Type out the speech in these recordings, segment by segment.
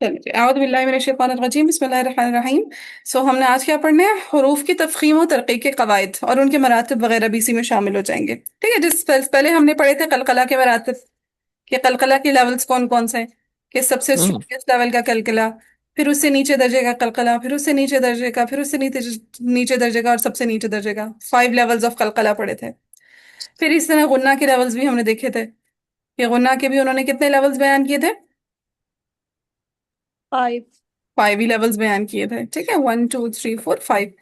चलिए अऊज़ु बिल्लाहि मिनश शैतानिर रजीम बिस्मिल्लाहिर रहमानिर रहीम। हम ने आज क्या पढ़ना है, हरूफ की तफखीम और तरक़ी के कवायद और उनके मरातब वगैरह भी इसी में शामिल हो जाएंगे। ठीक है, पहले हमने पढ़े थे कलकला के मरातब, कि कलकला के लेवल्स कौन कौन से हैं, कि सबसे हम्म स्ट्रॉन्गेस्ट लेवल का कलकला, फिर उससे नीचे दर्जे का कलकला, फिर उससे नीचे दर्जे का, फिर उससे नीचे नीचे दर्जे का और सबसे नीचे दर्जे का। 5 लेवल्स ऑफ कलकला पढ़े थे। फिर इस तरह गुन्ना के लेवल्स भी हमने देखे थे, कि गुन्ना के भी उन्होंने कितने लेवल्स बयान किए थे। 5। 5 ही लेवल्स बयान किए थे। ठीक है, 1 2 3 4 5।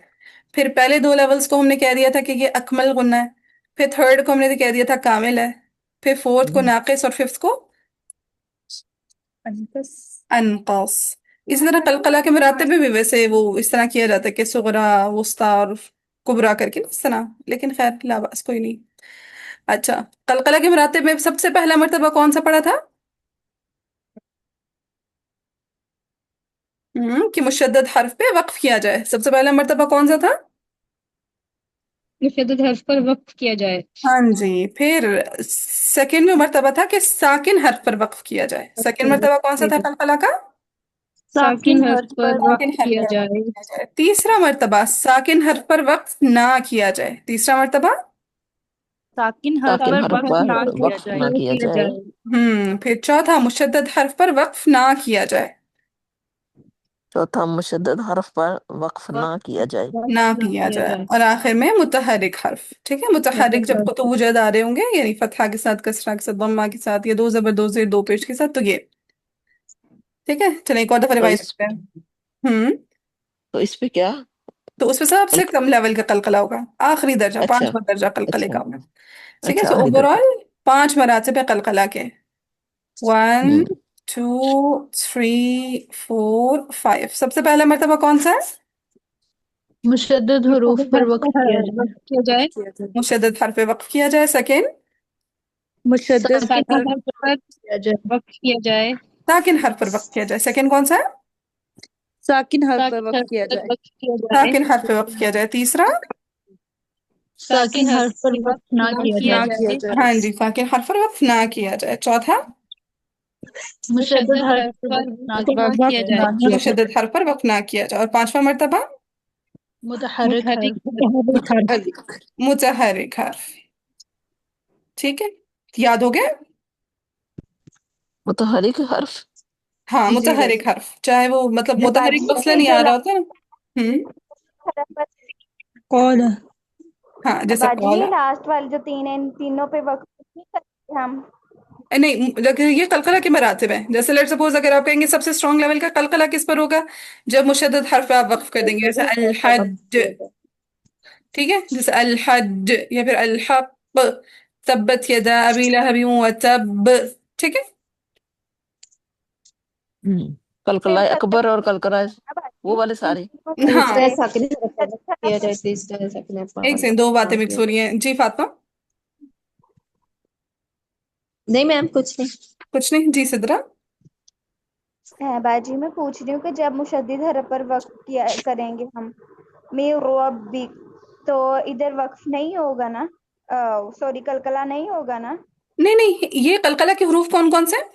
फिर पहले 2 लेवल्स को हमने कह दिया था कि ये अकमल गुन्ना है। फिर थर्ड को हमने कह दिया था कामिल है। फिर फोर्थ को नाकिस और फिफ्थ को अनकस। अनकस। इसी तरह कलकला के मरातब में भी वैसे वो इस तरह किया जाता है कि सुगरा, वुस्ता और कुबरा करके ना, इस तरह। लेकिन खैर ला बस, कोई नहीं। अच्छा, कलकला के मरातब में सबसे पहला मर्तबा कौन सा पड़ा था? कि मुशद्दद हर्फ पे वक्फ किया जाए। सबसे पहला मर्तबा कौन सा था? मुशद्दद हर्फ पर वक्फ किया जाए। हाँ जी। फिर सेकंड में मर्तबा था कि साकिन हर्फ पर वक्फ किया जाए। सेकंड मर्तबा कौन सा था कलकला का? साकिन हर्फ पर वक्फ साकिन हर्फ किया पर वक्फ जाए। किया जाए। तीसरा मर्तबा साकिन हर्फ पर वक्फ ना किया जाए। तीसरा मर्तबा। साकिन हर्फ साकिन पर हर्फ वक्फ पर ना किया वक्फ जाए। ना किया जाए। फिर चौथा मुशद्दद हर्फ पर वक्फ ना किया जाए। चौथा मुशद्दद हर्फ पर वक्फ ना किया जाए। ना वक्फ ना किया किया जाए। जाए। और आखिर में मुतहरिक हर्फ। ठीक है, मुतहरिक जब मुतहर कुतुब वजद आ रहे होंगे, यानी फतहा के साथ, कसरा के साथ, दम्मा के साथ, या दो जबर दो जेर दो पेश के साथ, तो ये। ठीक है, चलिए एक और दफा तो रिवाइज इस करते हैं। हम्म तो इस पे क्या? तो उसमें सबसे कल कम लेवल का कलकला होगा, आखिरी दर्जा, अच्छा। 5वां दर्जा कलकले अच्छा। का होगा। ठीक है, अच्छा, सो आखिरी दर्जा। ओवरऑल 5 मरातब है कलकला के। One, hmm two, three, four, five. सबसे पहला मर्तबा कौन सा है? मुशद्दद हरूफ मुशद्दद पर हर्फ वक्फ पर किया जाए। वक्फ किया जाए। मुशद्दद हर्फ पे वक्फ किया जाए। सेकेंड, मुशद्दद साकिन हर्फ हर्फ पर किया जाए। वक्फ किया जाए। साकिन हर्फ पर वक्फ किया जाए। सेकेंड कौन सा है? साकिन हर्फ पर साकिन वक्फ हर्फ किया पर जाए। वक्फ किया जाए। साकिन हर्फ पे वक्फ किया जाए। तीसरा, साकिन हर्फ पर वक्फ ना किया ना जाए। किया जाए। हाँ जी, साकिन हर्फ पर वक्फ ना किया जाए। चौथा, मुशद्दद हर्फ पर वक्फ ना किया जाए। मुशद्दद हर्फ पर वक्फ ना किया जाए। और 5वां मर्तबा मुतहर्रिक हर्फ। मुतहर्रिक। मुतहर्रिक हर्फ। ठीक है, याद हो गया। मुतहरिक हर्फ। हाँ, जी बस। मुतहरिक हर्फ, चाहे वो मतलब मुतहरिक बाजी मसला ये नहीं जो आ रहा होता लास्ट ना। हम्म कौन है? हाँ, जैसे बाजी कॉल ये है। लास्ट वाले जो तीन हैं, इन तीनों पे वक्त नहीं करते हम। नहीं, अगर ये कलकला के मरातिब हैं, जैसे लेट सपोज अगर आप कहेंगे सबसे स्ट्रॉन्ग लेवल का कलकला किस पर होगा, जब मुशद्दद हर्फ पे आप वक्फ कर देंगे, जैसे अल हज। ठीक है, जैसे अल हज या फिर अल हक, तब्बत यदा अबी लहब व तब। ठीक है। कलकला फिर अकबर और कलकला ना वो बाजी वाले इन सारे। तीनों पे हाँ, जैसे किया जाए तीसरा सेकंड एक पर से दो बातें मिक्स किया हो जाए। रही हैं जी फातिमा। नहीं मैम कुछ नहीं। कुछ नहीं जी सिद्रा। बाजी मैं पूछ रही हूँ कि जब मुशद्दिद हरफ पर वक्त किया करेंगे हम, मे रब्बी, तो इधर वक्फ नहीं होगा ना? सॉरी, कलकला नहीं होगा ना? नहीं नहीं, ये कलकला के हरूफ कौन कौन से हैं?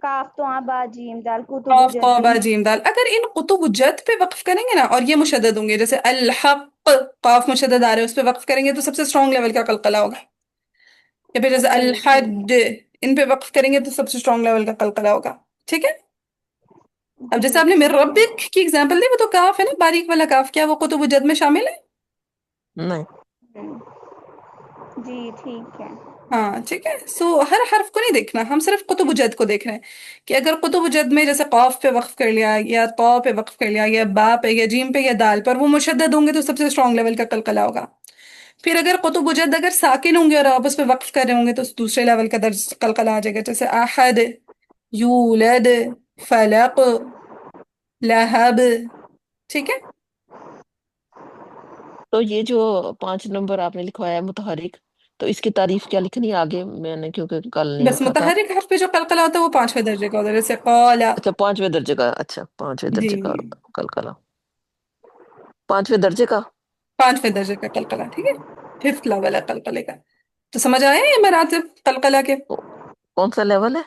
काफ तो आ बा जीम दाल कुतुब कॉफ जद कौबा इन। जीम दाल। अगर इन कुतुब जद पे वक्फ करेंगे ना, और ये मुशद्दद होंगे, जैसे अल हक, काफ मुशद्दद आ रहे हैं, उस पे वक्फ करेंगे तो सबसे स्ट्रॉन्ग लेवल का कलकला होगा। या फिर जैसे अच्छा अल जी ठीक हद, इन पे वक्फ करेंगे तो सबसे स्ट्रॉन्ग लेवल का कलकला होगा। ठीक है। है। अब जैसे जी आपने मेरे ठीक है। रब्बिक की एग्जांपल दी, वो तो काफ है ना, बारीक वाला काफ, क्या वो कुतुब जद में शामिल है? नहीं। जी ठीक है। हाँ, ठीक है। हर हर्फ को नहीं देखना, हम सिर्फ कुतुब जद को देख रहे हैं, कि अगर कुतुब जद में जैसे कॉफ पे वक्फ कर लिया, या तौ पे वक्फ कर लिया, या बा पे, या जीम पे, या दाल पर, वो मुशद्दद होंगे तो सबसे स्ट्रॉन्ग लेवल का कलकला होगा। फिर अगर कुतुब जद अगर साकिन होंगे और आप उस पे वक्फ कर रहे होंगे तो दूसरे लेवल का दर्ज कलकला आ जाएगा, जैसे अहद, यूलद, फलक, लहब। ठीक है। तो ये जो 5 नंबर आपने लिखवाया है मुतहरिक, तो इसकी तारीफ क्या लिखनी है आगे? मैंने क्योंकि कल नहीं बस लिखा था। मुतहरिक हर्फ पे जो कलकला होता है वो 5वें दर्जे का होता है, जैसे कौला। अच्छा, 5वें दर्जे का। अच्छा, 5वें दर्जे का जी, कलकला। 5वें दर्जे का। 5वें दर्जे का कलकला। ठीक है, फिफ्थ लेवल है कलकले का। तो समझ आए ये मरातिब कलकला के? कौन सा लेवल है?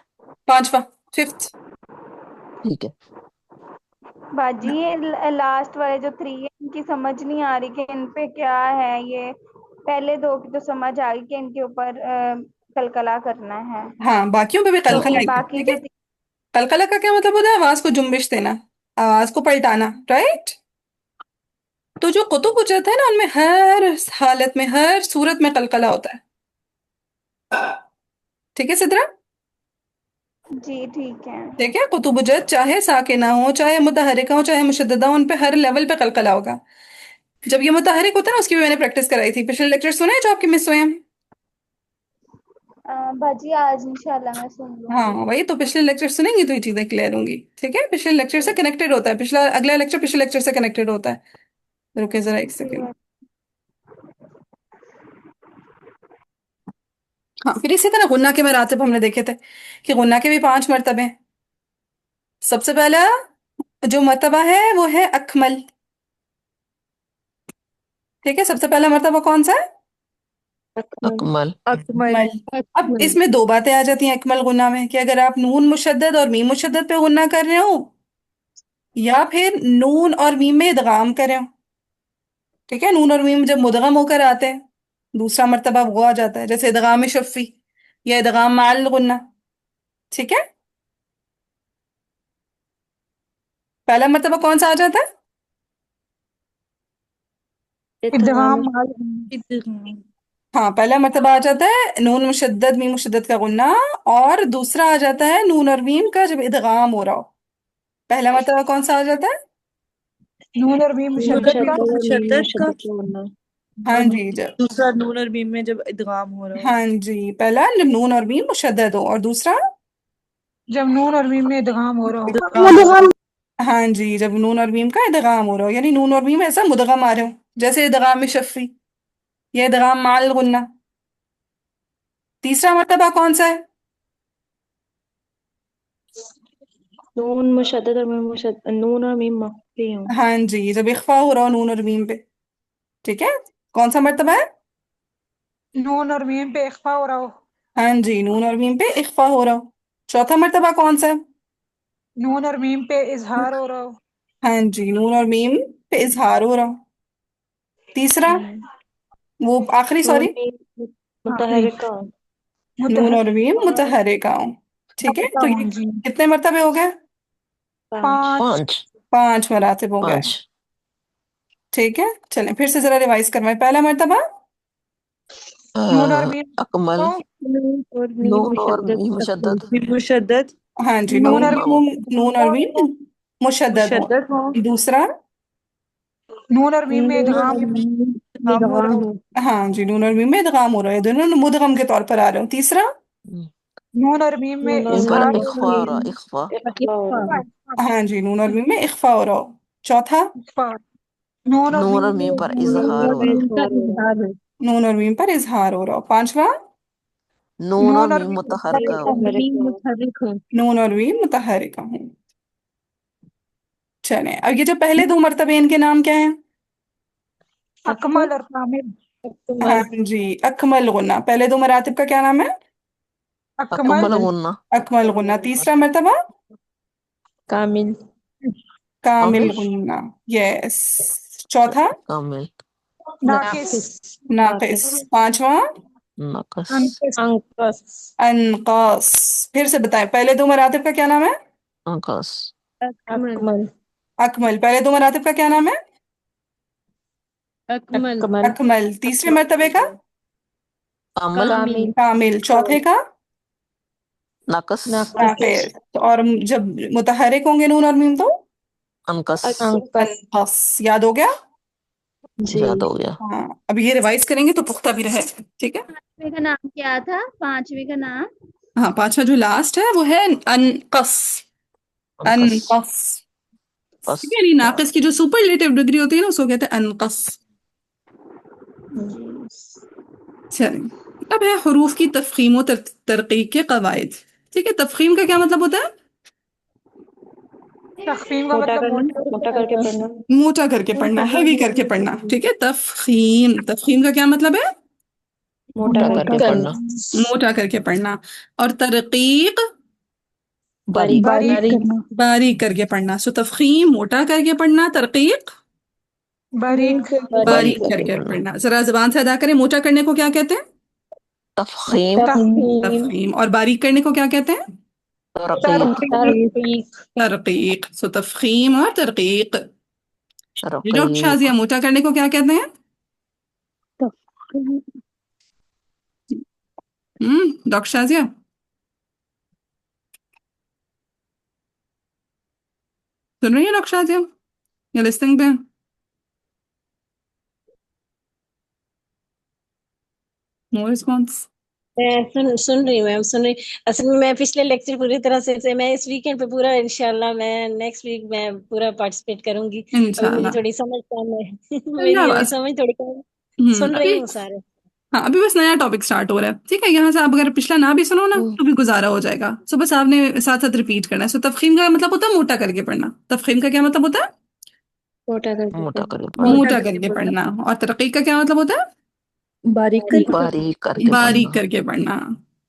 5वां, फिफ्थ। ٹھیک ہے. باجی یہ لاسٹ والے جو 3 ہیں ان کی سمجھ نہیں آ رہی کہ ان پہ کیا ہے. یہ پہلے 2 کی تو سمجھ آ گئی کہ ان کے اوپر کلکلا کرنا ہے. ہاں باقیوں پہ بھی تو قلقلہ ہی ہے، باقی ٹھیک ہے. جو قلقلہ کا کیا مطلب ہوتا ہے؟ آواز کو جنبش دینا، آواز کو پلٹانا، رائٹ. تو جو قطب وجد ہے نا ان میں ہر حالت میں، ہر صورت میں قلقلہ ہوتا ہے. ٹھیک ہے سدرا؟ جی ٹھیک ہے. ٹھیک ہے. قطب وجد چاہے ساکنہ ہو، چاہے متحرکہ ہو، چاہے مشددہ ہو، ان پہ ہر لیول پہ قلقلہ ہوگا. جب یہ متحرک ہوتا ہے نا اس کی بھی میں نے پریکٹس کرائی تھی، پچھلے لیکچر سنے جو آپ کے مس ہوئے ہیں. باجی آج انشاءاللہ میں سن لوں ہاں گی. وہی تو، پچھلے لیکچر سنیں گی تو یہ چیزیں کلیئر ہوں گی. ٹھیک ہے. پچھلے لیکچر سے کنیکٹڈ ہوتا ہے، اگلا لیکچر پچھلے لیکچر سے کنیکٹڈ ہوتا ہے. رکے ذرا ایک سیکنڈ. ہاں پھر اسی طرح غنہ کے مراتب ہم نے دیکھے تھے کہ غنہ کے بھی 5 مرتبے ہیں. سب سے پہلا جو مرتبہ ہے وہ ہے اکمل. ٹھیک ہے. سب سے پہلا مرتبہ کون سا ہے؟ اکمل. اکمل. اب اس میں 2 باتیں آ جاتی ہیں اکمل غنہ میں، کہ اگر آپ نون مشدد اور میم مشدد پہ غنہ کر رہے ہو یا پھر نون اور میم میں ادغام کر رہے ہو. ٹھیک ہے. نون اور میم جب مدغم ہو کر آتے ہیں دوسرا مرتبہ وہ آ جاتا ہے، جیسے ادغام شفی یا ادغام مع الغنہ. ٹھیک ہے. پہلا مرتبہ کون سا آ جاتا ہے؟ ادغام. ہاں پہلا مرتبہ آ جاتا ہے نون مشدد میم مشدد کا غنہ، اور دوسرا آ جاتا ہے نون اور میم کا جب ادغام ہو رہا ہو. پہلا مرتبہ کون سا آ جاتا ہے؟ نون اور میم مشدد کا. ہاں جی جب، دوسرا نون اور میم میں جب ادغام ہو رہا ہو. ہاں جی پہلا جب نون اور میم مشدد ہو، اور دوسرا جب نون اور میم میں ادغام ہو رہا ہو. ہاں جی جب نون اور میم کا ادغام ہو رہا ہو، یعنی نون اور میم ایسا مدغم آ رہے ہو، جیسے ادغام شفی یا ادغام مع الغنہ. تیسرا مرتبہ کون سا ہے؟ نون مشدد اور میم مشدد، نون اور میم مخفی ہوں. ہاں جی جب اخفا ہو رہا ہو نون اور میم پہ. ٹھیک ہے. کون سا مرتبہ ہے؟ نون اور میم پہ اخفا ہو رہا ہو. ہاں جی نون اور میم پہ اخفا ہو رہا ہو. چوتھا مرتبہ کون سا ہے؟ نون اور میم پہ اظہار ہو رہا ہو. ہاں جی نون اور میم پہ اظہار ہو رہا ہو. تیسرا وہ آخری نون سوری میم متحرکہ ہوں. نون اور میم متحرکہ ہوں. ٹھیک ہے. تو یہ جی کتنے مرتبے ہو گئے؟ 5. 5 مراتب ہو گئے. 5. ٹھیک ہے. چلیں پھر سے ذرا ریوائز کروائیں. پہلا مرتبہ نون اور میم اکمل، نون اور میم نون اور میم مشدد مشدد. مشدد. ہاں جی نون اور نون اور میم مشدد ہوں. مشدد ہو. دوسرا نون اور میم میں نون ادغام اور میم ہو رہا ادغام ہو. ہوں. ہاں جی نون اور میم میں ادغام ہو رہا ہے، دونوں مدغم کے طور پر آ رہے ہوں. تیسرا نون اور میم میں نون اور ان پر اظہار میم اخفا ہو رہا، اخفا. اخفا ہو رہا ہو. ہاں جی نون اور میم میں اخفا ہو رہا ہو. چوتھا نون اور نون اور میم میم پر اظہار نون ہو اور رہا، میم کا اظہار ہو. نون اور میم پر اظہار ہو رہا ہو. پانچواں نون اور نون اور میم میم متحرکہ ہو. میم متحرک ہو. نون اور میم متحرکہ ہوں. چلیں اب یہ جو پہلے 2 مرتبے ان کے نام کیا ہیں؟ اکمل اور کامل. ہاں اکمل. جی اکمل غنہ. پہلے 2 مراتب کا کیا نام ہے؟ اکمل. اکمل غنہ. اکمل غنہ. تیسرا مرتبہ کامل. کامل کامل. غنہ. یس. چوتھا کامل. ناقص. ناقص. پانچواں ناقص. انقص. انقاص. پھر سے بتائیں پہلے 2 مراتب کا کیا نام ہے؟ انقاص. اکمل. اکمل. پہلے 2 مراتب کا کیا نام ہے؟ اکمل. اکمل. تیسرے مرتبے کا کامل. کامل. کامل. چوتھے کا ناقص. ناقص. اور جب متحرک ہوں گے نون اور میم تو انقص. انقص. انقص. یاد ہو گیا؟ جی. یاد ہو گیا. ہاں اب یہ ریوائز کریں گے تو پختہ بھی رہے. ٹھیک ہے. 5ویں کا نام کیا تھا؟ 5ویں کا نام ہاں پانچواں جو لاسٹ ہے وہ ہے انقص. انقص. انقص. بس. ٹھیک ہے. یعنی ناقص کی جو سپرلیٹو ڈگری ہوتی ہے نا اس کو کہتے ہیں انقص. چلیں اب ہے حروف کی تفخیم و ترقیق کے قواعد. ٹھیک ہے. تفخیم کا کیا مطلب ہوتا ہے؟ تخفیم کا موٹا مطلب کرنا، موٹا کر کے پڑھنا. موٹا کر کے پڑھنا، ہیوی کر کے پڑھنا. ٹھیک ہے. تفخیم. تفخیم کا کیا مطلب ہے؟ موٹا کر کے پڑھنا. موٹا کر کے پڑھنا. اور ترقیق باریک باریک کر کے پڑھنا. سو تفخیم موٹا کر کے پڑھنا, ترقیق باریک باریک کر کے پڑھنا. ذرا زبان سے ادا کریں, موٹا کرنے کو کیا کہتے ہیں؟ تفخیم تفخیم. اور باریک کرنے کو کیا کہتے ہیں؟ ترقیق ترقیق. سو تفخیم اور ترقیق. ڈاکٹر ترقیق شازیہ موٹا کرنے کو کیا کہتے ہیں؟ ڈاکٹر شازیہ سن رہی ہیں؟ ڈاکٹر شازیہ یا لسننگ پہ؟ No response. میں سن رہی ہوں میم، سن رہی. اصل میں پچھلے لیکچر پوری طرح سے میں اس ویکینڈ پہ پورا انشاءاللہ میں نیکسٹ ویک میں پورا پارٹیسپیٹ کروں گی. ابھی انشاءاللہ. مجھے تھوڑی سمجھ کم ہے میری ابھی سمجھ تھوڑی کم ہے. سن رہی ہوں سارے. ہاں ابھی بس نیا ٹاپک سٹارٹ ہو رہا ہے, ٹھیک ہے. یہاں سے آپ اگر پچھلا نہ بھی سنو نا تو بھی گزارا ہو جائے گا. سو بس آپ نے ساتھ ساتھ ریپیٹ کرنا ہے. سو تفخیم کا مطلب ہوتا ہے موٹا کر کے پڑھنا. تفخیم کا کیا مطلب ہوتا ہے؟ موٹا کر کے موٹا کر کے موٹا کر کے پڑھنا. اور ترقیق کا کیا مطلب ہوتا ہے؟ باریک کر کے باریک کر کے باریک پڑھنا. کر کے پڑھنا.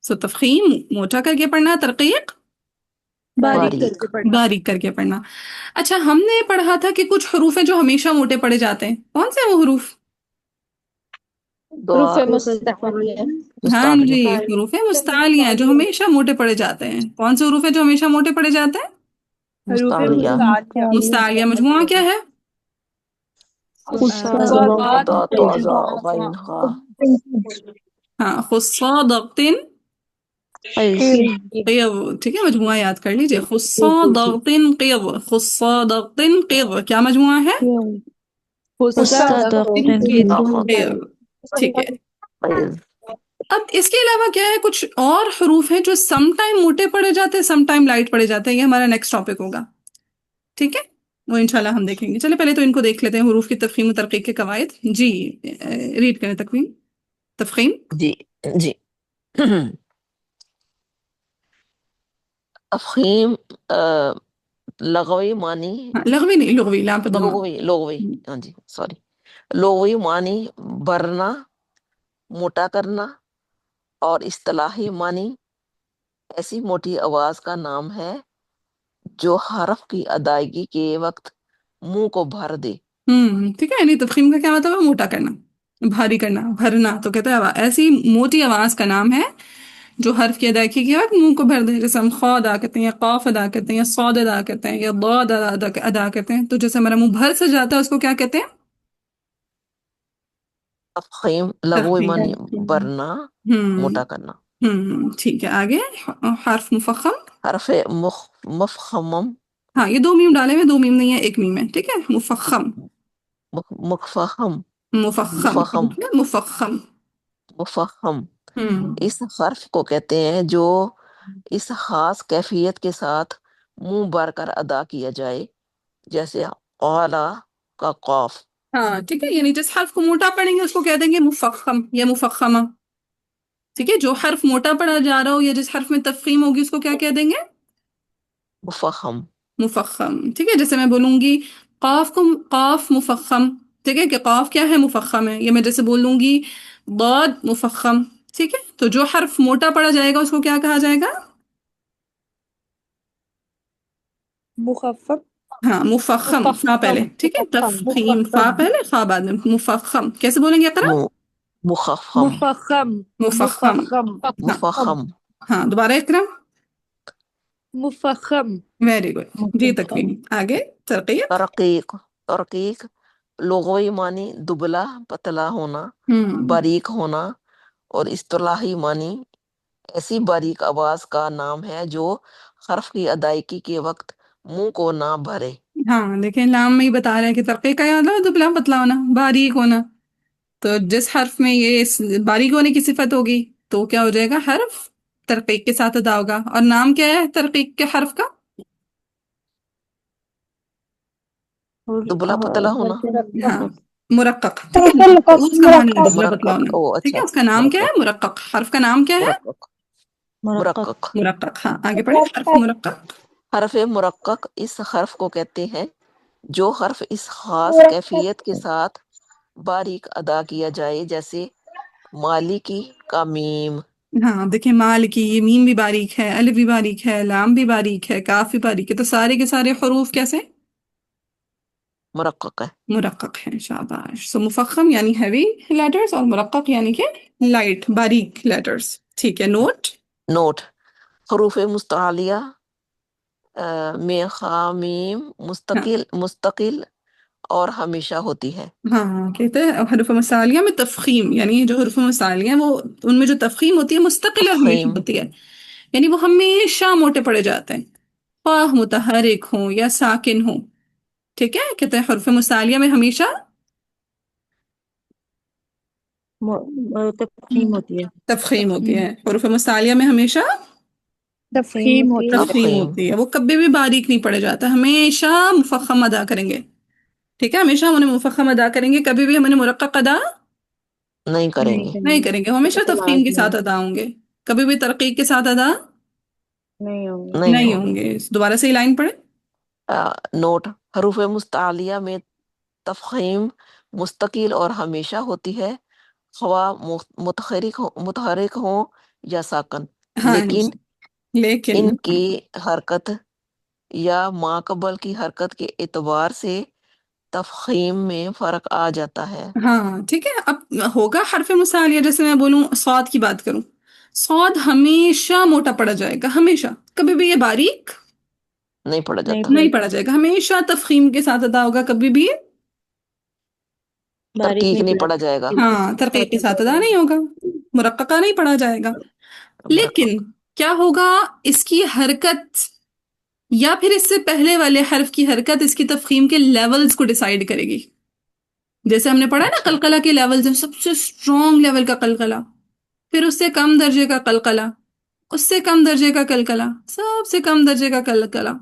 سو تفخیم موٹا کر کے پڑھنا, ترقیق باریک باریک کر کے پڑھنا. اچھا, ہم نے پڑھا تھا کہ کچھ حروف ہیں جو ہمیشہ موٹے پڑھے جاتے ہیں. کون سے ہیں وہ حروف؟ دعا ہاں مستعلیہ. جی, حروف مستعلیہ ہیں جو ہمیشہ موٹے پڑے جاتے ہیں. کون سے حروف ہیں جو ہمیشہ موٹے پڑے جاتے ہیں؟ مستعلیہ مستعلیہ. مجموعہ کیا ہے؟ ضاد ضا غین خا. ہاں, خصادق قیض. ٹھیک ہے, مجموعہ یاد کر لیجئے. خصادق قیض. خصادق قیض کیا مجموعہ ہے؟ قیض. ٹھیک ہے. قیض. اب اس کے علاوہ کیا ہے, کچھ اور حروف ہیں جو سم ٹائم موٹے پڑے جاتے ہیں, سم ٹائم لائٹ پڑے جاتے ہیں. یہ ہمارا نیکسٹ ٹاپک ہوگا, ٹھیک ہے, وہ انشاءاللہ ہم دیکھیں گے. چلے پہلے تو ان کو دیکھ لیتے ہیں, حروف کی تفخیم و ترقیق کے قواعد. جی ریڈ کریں تفخیم. جی جی. تفخیم لغوی معنی لغوی نہیں, لغوی, لام پہ ضمہ. لغوی ہاں جی سوری. لغوی معنی بھرنا, موٹا کرنا. اور اصطلاحی معنی ایسی موٹی آواز کا نام ہے جو حرف کی ادائیگی کے وقت منہ کو بھر دے. ٹھیک ہے. یعنی تفخیم کا کیا مطلب ہے؟ موٹا کرنا, بھاری کرنا, بھرنا. تو کہتا ہے ایسی موٹی آواز کا نام ہے جو حرف کی ادائیگی کے وقت منہ کو بھر دے. جیسے ہم خا ادا کرتے ہیں, یا قاف ادا کرتے ہیں, یا صاد ادا کرتے ہیں, یا ضاد ادا کرتے ہیں. تو جیسے ہمارا منہ بھر سے جاتا ہے اس کو کیا کہتے ہیں؟ تفخیم لغوی معنی بھرنا, ہم موٹا کرنا. ٹھیک ہے. آگے حرف مفخم. حرف مفخم. ہاں, یہ 2 میم ڈالے ہوئے, 2 میم نہیں ہے, 1 میم ہے, ٹھیک ہے. مفخم مفخم. مفخم مفخم مفخم. مفخم ہم اس حرف کو کہتے ہیں جو اس خاص کیفیت کے ساتھ منہ بھر کر ادا کیا جائے, جیسے اعلیٰ کا قاف. ہاں ٹھیک ہے. یعنی جس حرف کو موٹا پڑھیں گے اس کو کہہ دیں گے مفخم یا مفخمہ. ٹھیک ہے. جو حرف موٹا پڑھا جا رہا ہو یا جس حرف میں تفخیم ہوگی اس کو کیا کہہ دیں گے؟ مفخم. مفخم. ٹھیک ہے. جیسے میں بولوں گی قاف کو قاف مفخم, ٹھیک ہے, کہ قاف کیا ہے؟ مفخم ہے. یا میں جیسے بولوں گی ضاد مفخم, ٹھیک ہے. تو جو حرف موٹا پڑھا جائے گا اس کو کیا کہا جائے گا؟ مخفف ہاں مفخم. فا پہلے, ٹھیک ہے. تفخیم فا پہلے, فا بعد میں. مفخم. کیسے بولیں گے اقرا؟ مخفم. مفخم. مفخم. ہاں دوبارہ اقرا. مفخم. Very good. جی تکوین. آگے ترقیق. ترقیق. ترقیق لغوی معنی دبلا پتلا ہونا, باریک ہونا. اور اصطلاحی معنی ایسی باریک آواز کا نام ہے جو حرف کی ادائیگی کے وقت منہ کو نہ بھرے. ہاں دیکھیں, لام میں ہی بتا رہا ہے کہ ترقیق کا مطلب ہے دبلا پتلا ہونا, باریک ہونا. تو جس حرف میں یہ باریک ہونے کی صفت ہوگی تو کیا ہو جائے گا؟ حرف ترقیق کے ساتھ ادا ہوگا. اور نام کیا ہے ترقیق کے حرف کا؟ دبلا پتلا ہونا. ہاں مرقق. ٹھیک ہے. اس کا معنی ہے دبلا پتلا ہونا. او ٹھیک اچھا, ہے. اس کا نام کیا ہے؟ مرقق. حرف کا نام کیا ہے؟ مرقق. مرقق. ہاں آگے پڑھیں. حرف مرقق. حرف مرقق اس حرف کو کہتے ہیں جو حرف اس خاص کیفیت کے ساتھ باریک ادا کیا جائے, جیسے مالکی کا میم. हाँ देखिए माल की ये मीम भी बारीक है, अलिफ भी बारीक है, लाम भी बारीक है, काफ भी बारीक है, तो सारे के सारे हरूफ कैसे मुरक्कक है। मुरक्कक हैं। शाबाश। सो मुफख्खम यानी हैवी लेटर्स और मुरक्कक यानी कि लाइट बारीक लेटर्स। ठीक है, नोट। नोट, हरूफ मुस्तालिया में खा मीम हाँ मुस्तकिल मुस्तकिल और हमेशा होती है। हाँ, कहते हैं हरूफ मसालिया में तफखीम, यानी जो हरूफ मसालिया हैं वो उनमें जो तफखीम होती है मुस्तकिल और हमेशा तफखीम। होती है, यानी वो हमेशा मोटे पड़े जाते हैं, ख्वाह मुतहरिक हो या साकिन हो। ठीक है, कहते हैं हरूफ मसालिया में हमेशा तफहीम होती है। तफखीम होती है, हरूफ मसालिया में हमेशा तफहीम होती है। तफखीम तफखीम। होती है, वो कभी भी बारीक नहीं पड़े जाता, हमेशा मुफख्खम अदा करेंगे। ठीक है, हमेशा हम उन्हें मुफख्खम अदा करेंगे, कभी भी हम उन्हें मुरक्कक अदा नहीं नहीं करेंगे। नहीं करेंगे। करेंगे, वो हमेशा तफखीम के साथ अदा होंगे, कभी भी तरकीब के साथ अदा नहीं होंगे। नहीं नहीं होंगे। होंगे। दोबारा से लाइन पढ़े। नोट, हरूफ मुस्तालिया में तफखीम मुस्तकिल और हमेशा होती है, ख्वा मुतहरिक हो या साकन, हाँ लेकिन जी, लेकिन इनकी हरकत या माकबल की हरकत के एतबार से तफखीम में फर्क आ जाता है। हाँ ठीक है, अब होगा हरफ मुसालिया, जैसे मैं बोलूं सौद की बात करूं, सौद हमेशा मोटा पड़ा जाएगा, हमेशा, कभी भी ये बारीक नहीं पढ़ा नहीं जाता। नहीं पड़ा जाएगा, हमेशा तफखीम के साथ अदा होगा, कभी भी बारीक तरकीक नहीं नहीं पड़ा। पढ़ा जाएगा। हाँ तरकीब के साथ अदा नहीं होगा, मुरक्कका नहीं पढ़ा जाएगा। लेकिन मुरक्कक। क्या होगा, इसकी हरकत या फिर इससे पहले वाले हर्फ की हरकत इसकी तफखीम के लेवल्स को डिसाइड करेगी। जैसे हमने पढ़ा ना, अच्छा। कलकला के लेवल्स हैं, सबसे स्ट्रॉन्ग लेवल का कलकला, फिर उससे कम दर्जे का कलकला, उससे कम दर्जे का कलकला, सबसे कम दर्जे का कलकला।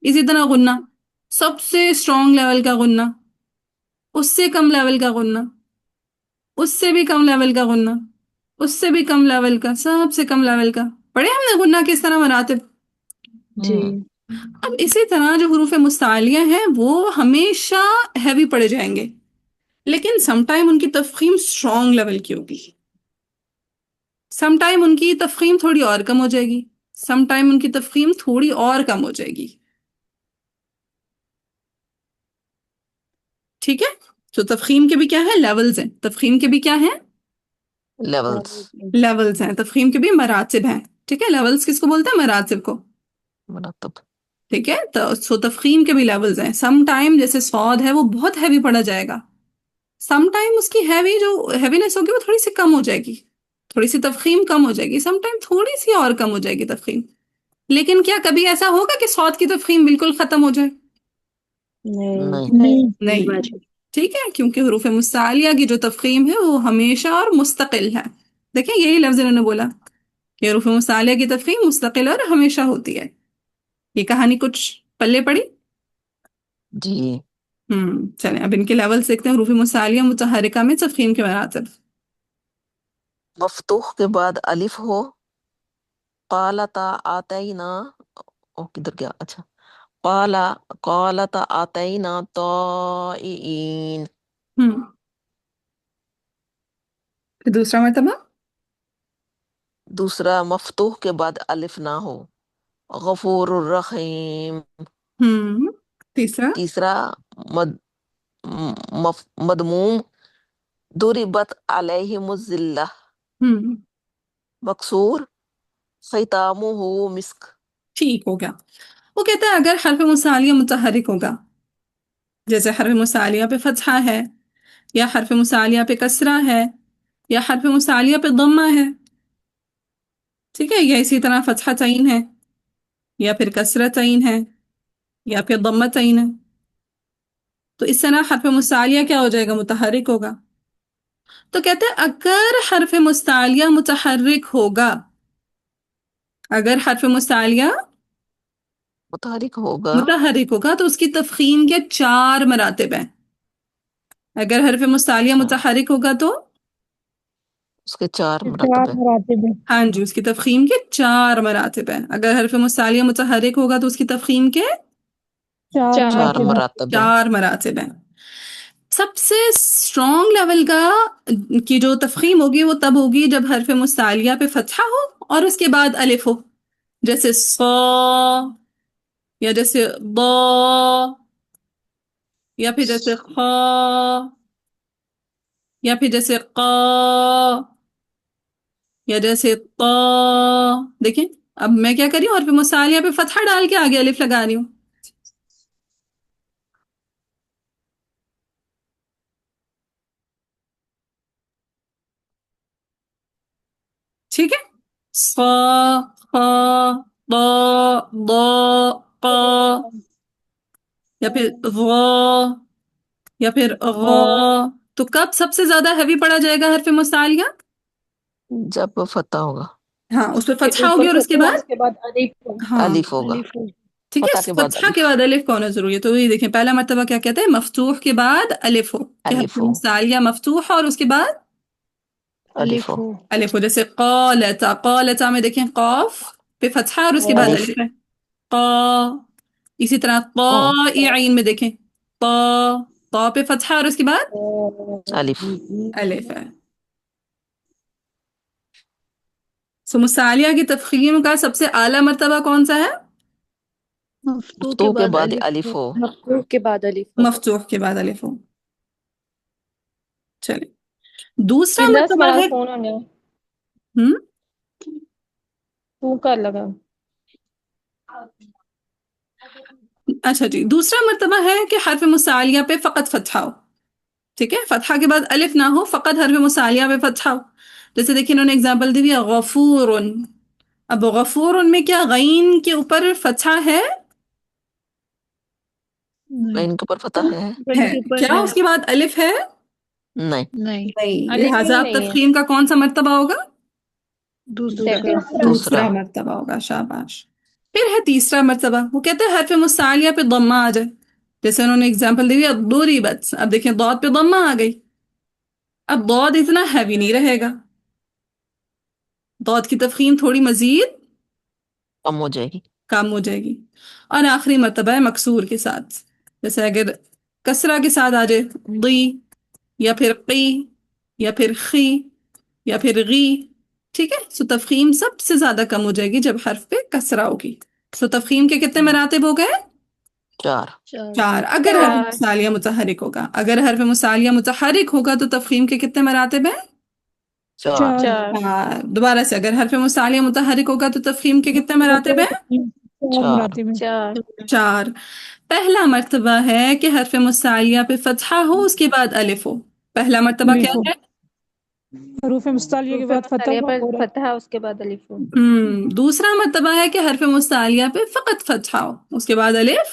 इसी तरह गुन्ना, सबसे स्ट्रॉन्ग लेवल का गुन्ना, उससे कम लेवल का गुन्ना, उससे भी कम लेवल का गुन्ना, उससे भी कम लेवल का, सबसे कम लेवल का। पढ़े हमने गुन्ना किस तरह मरातिब। जी। हम्म। अब इसी तरह जो हुरूफ मुस्तालिया हैं वो हमेशा हैवी पड़े जाएंगे, लेकिन समटाइम उनकी तफखीम स्ट्रॉन्ग लेवल की होगी, समटाइम उनकी तफखीम थोड़ी और कम हो जाएगी, समटाइम उनकी तफखीम थोड़ी और कम हो जाएगी। ठीक है, तो तफखीम के भी क्या है, लेवल्स हैं, तफखीम के भी क्या है, लेवल्स। लेवल्स हैं, तफखीम के भी मरातिब हैं। ठीक है, लेवल्स किसको बोलते हैं, मरातिब को। मुरतब। ठीक है, तो सो तफखीम के भी लेवल्स हैं। सम टाइम जैसे सौद है वो बहुत हैवी पड़ा जाएगा, सम टाइम उसकी हैवी जो हैवीनेस होगी वो थोड़ी सी कम हो जाएगी, थोड़ी सी तफखीम कम हो जाएगी, सम टाइम थोड़ी सी और कम हो जाएगी तफखीम। लेकिन क्या कभी ऐसा होगा कि सौद की तफखीम बिल्कुल खत्म हो जाए, नहीं। नहीं। नहीं। बात। ठीक है, क्योंकि हरूफ मुस्तालिया की जो तफखीम है वो हमेशा और मुस्तकिल है। देखिए यही लफ्ज इन्होंने बोला कि हरूफ मुस्तालिया की तफखीम मुस्तकिल और हमेशा होती है। ये कहानी कुछ पल्ले पड़ी। जी। चलें अब इनके लेवल देखते हैं, हरूफ मुस्तालिया मुतहरिका में तफखीम के मरातब। मफ्तूह के बाद अलिफ हो, कालता आतैना, ओ किधर गया, अच्छा, काला कालता आतैना ताइन। हम्म फिर दूसरा मरतबा। दूसरा, मफ्तूह के बाद अलिफ ना हो, गफूर रहीम। हम्म तीसरा। तीसरा, मद मदमूम, दुरिबत अलैहिमुज़िल्ला, हम्म मकसूर, खितामुहु मिस्क। ठीक हो गया। वो कहता है अगर हर्फ मुसालिया मुतहरिक होगा, जैसे हर्फ मुसालिया पे फतहा है, या हर्फ मुसालिया पे कसरा है, या हर्फ मुसालिया पे दम्मा है, ठीक है, या इसी तरह फतहा तईन है, या फिर कसरा तईन है, या फिर दम्मा तईन है, तो इस तरह हर्फ मुसालिया क्या हो जाएगा, मुतहरिक होगा। तो कहते हैं अगर हर्फ मुस्तालिया मुतहर्रिक होगा, अगर हर्फ मुस्तालिया मुतहरिक होगा। मुतहर्रिक होगा तो उसकी तफखीम के चार मरातिब हैं। अगर हर्फ मुस्तालिया अच्छा, मुतहर्रिक होगा तो उसके चार चार मरतबे। मरातिब हैं। हाँ जी, उसकी तफखीम के चार मरातिब हैं। अगर हर्फ मुस्तालिया मुतहर्रिक होगा तो उसकी तफखीम के चार चार। चार मरातिब हैं। मरतबे। चार मरातिब हैं। سب سے اسٹرانگ لیول کا کی جو تفخیم ہوگی وہ تب ہوگی جب حرف مستعلیہ پہ فتحہ ہو اور اس کے بعد الف ہو، جیسے صا یا جیسے ضا یا پھر جیسے خا یا پھر جیسے قا یا جیسے طا. دیکھیں اب میں کیا کر رہی ہوں، حرف مستعلیہ پہ فتحہ ڈال کے آگے الف لگا رہی ہوں. ٹھیک ہے، صا خا طا ضا قا یا پھر غا یا پھر غا. تو کب سب سے زیادہ ہیوی پڑا جائے گا حرف مستعلیہ؟ جب فتح ہوگا، ہاں اس پہ فتحہ ہوگی اور اس کے بعد الف ہاں الف ہوگا، ٹھیک ہے، فتح کے بعد فتحہ کے الف، بعد الف کا ہونا ضروری ہے. تو یہ دیکھیں پہلا مرتبہ کیا کہتے ہیں، مفتوح کے بعد الف ہو کہ حرف الف ہو، مستعلیہ مفتوح ہے اور اس کے بعد الف ہو. الف ہو. جیسے قالتا، قالتا میں دیکھیں قاف پہ فتحہ اور اس کے بعد الف، الف ہے قا. اسی طرح طائعین میں دیکھیں طا، طا پہ فتحہ اور اس کے بعد الف. الف ہے. سو مستعلیہ کی تفخیم کا سب سے اعلیٰ مرتبہ کون سا ہے؟ مفتوح کے بعد الف ہو. مفتوح کے بعد الف ہو. مفتوح کے بعد الف ہو. چلیں دوسرا بنداس مرتبہ میرا ہے فون آ گیا، ہم تو کر لگا. اچھا جی، دوسرا مرتبہ ہے کہ حرف مستعلیہ پہ فقط فتحہ ہو. ٹھیک ہے، فتحہ کے بعد الف نہ ہو، فقط حرف مستعلیہ پہ فتحہ ہو. جیسے دیکھیں انہوں نے اگزامپل دی ہے غفور. اب غفور میں کیا غین کے اوپر فتحہ ہے؟ ان کے اوپر فتح ہے؟ ہے. کیا اس کے بعد الف ہے؟ نہیں. نہیں. الف لہٰذا ہی نہیں ہے. تفخیم کا کون سا مرتبہ ہوگا؟ Second. دوسرا مرتبہ ہوگا. شاباش. پھر ہے تیسرا مرتبہ، وہ کہتے ہیں حرف مستعلیہ پہ ضمہ آ جائے. جیسے انہوں نے اگزامپل دی ہے ضربت. اب دیکھیں ضاد پہ ضمہ آ گئی، اب ضاد اتنا ہیوی نہیں رہے گا، ضاد کی تفخیم تھوڑی مزید کم ہو جائے گی. کم ہو جائے گی. اور آخری مرتبہ ہے مکسور کے ساتھ. جیسے اگر کسرہ کے ساتھ آ جائے ضی یا پھر قی یا پھر خی یا پھر غی. ٹھیک ہے، سو تفخیم سب سے زیادہ کم ہو جائے گی جب حرف پہ کسرہ ہوگی. سو تفخیم کے کتنے مراتب ہو گئے؟ 4. 4. اگر حرف مستعلیہ متحرک ہوگا، اگر حرف مستعلیہ متحرک ہوگا تو تفخیم کے کتنے مراتب ہیں؟ 4. ہاں دوبارہ سے، اگر حرف مستعلیہ متحرک ہوگا تو تفخیم کے کتنے مراتب ہیں؟ 4. 4. پہلا مرتبہ ہے کہ حرف مستعلیہ پہ فتحہ ہو اس کے بعد الف ہو. پہلا مرتبہ کیا ہے؟ حروف مستعلیہ کے بعد فتح مستعلیہ پر فتح اس کے بعد الف ہو. دوسرا مرتبہ ہے کہ حرف مستعلیہ پہ فقط فتحہ ہو اس کے بعد الف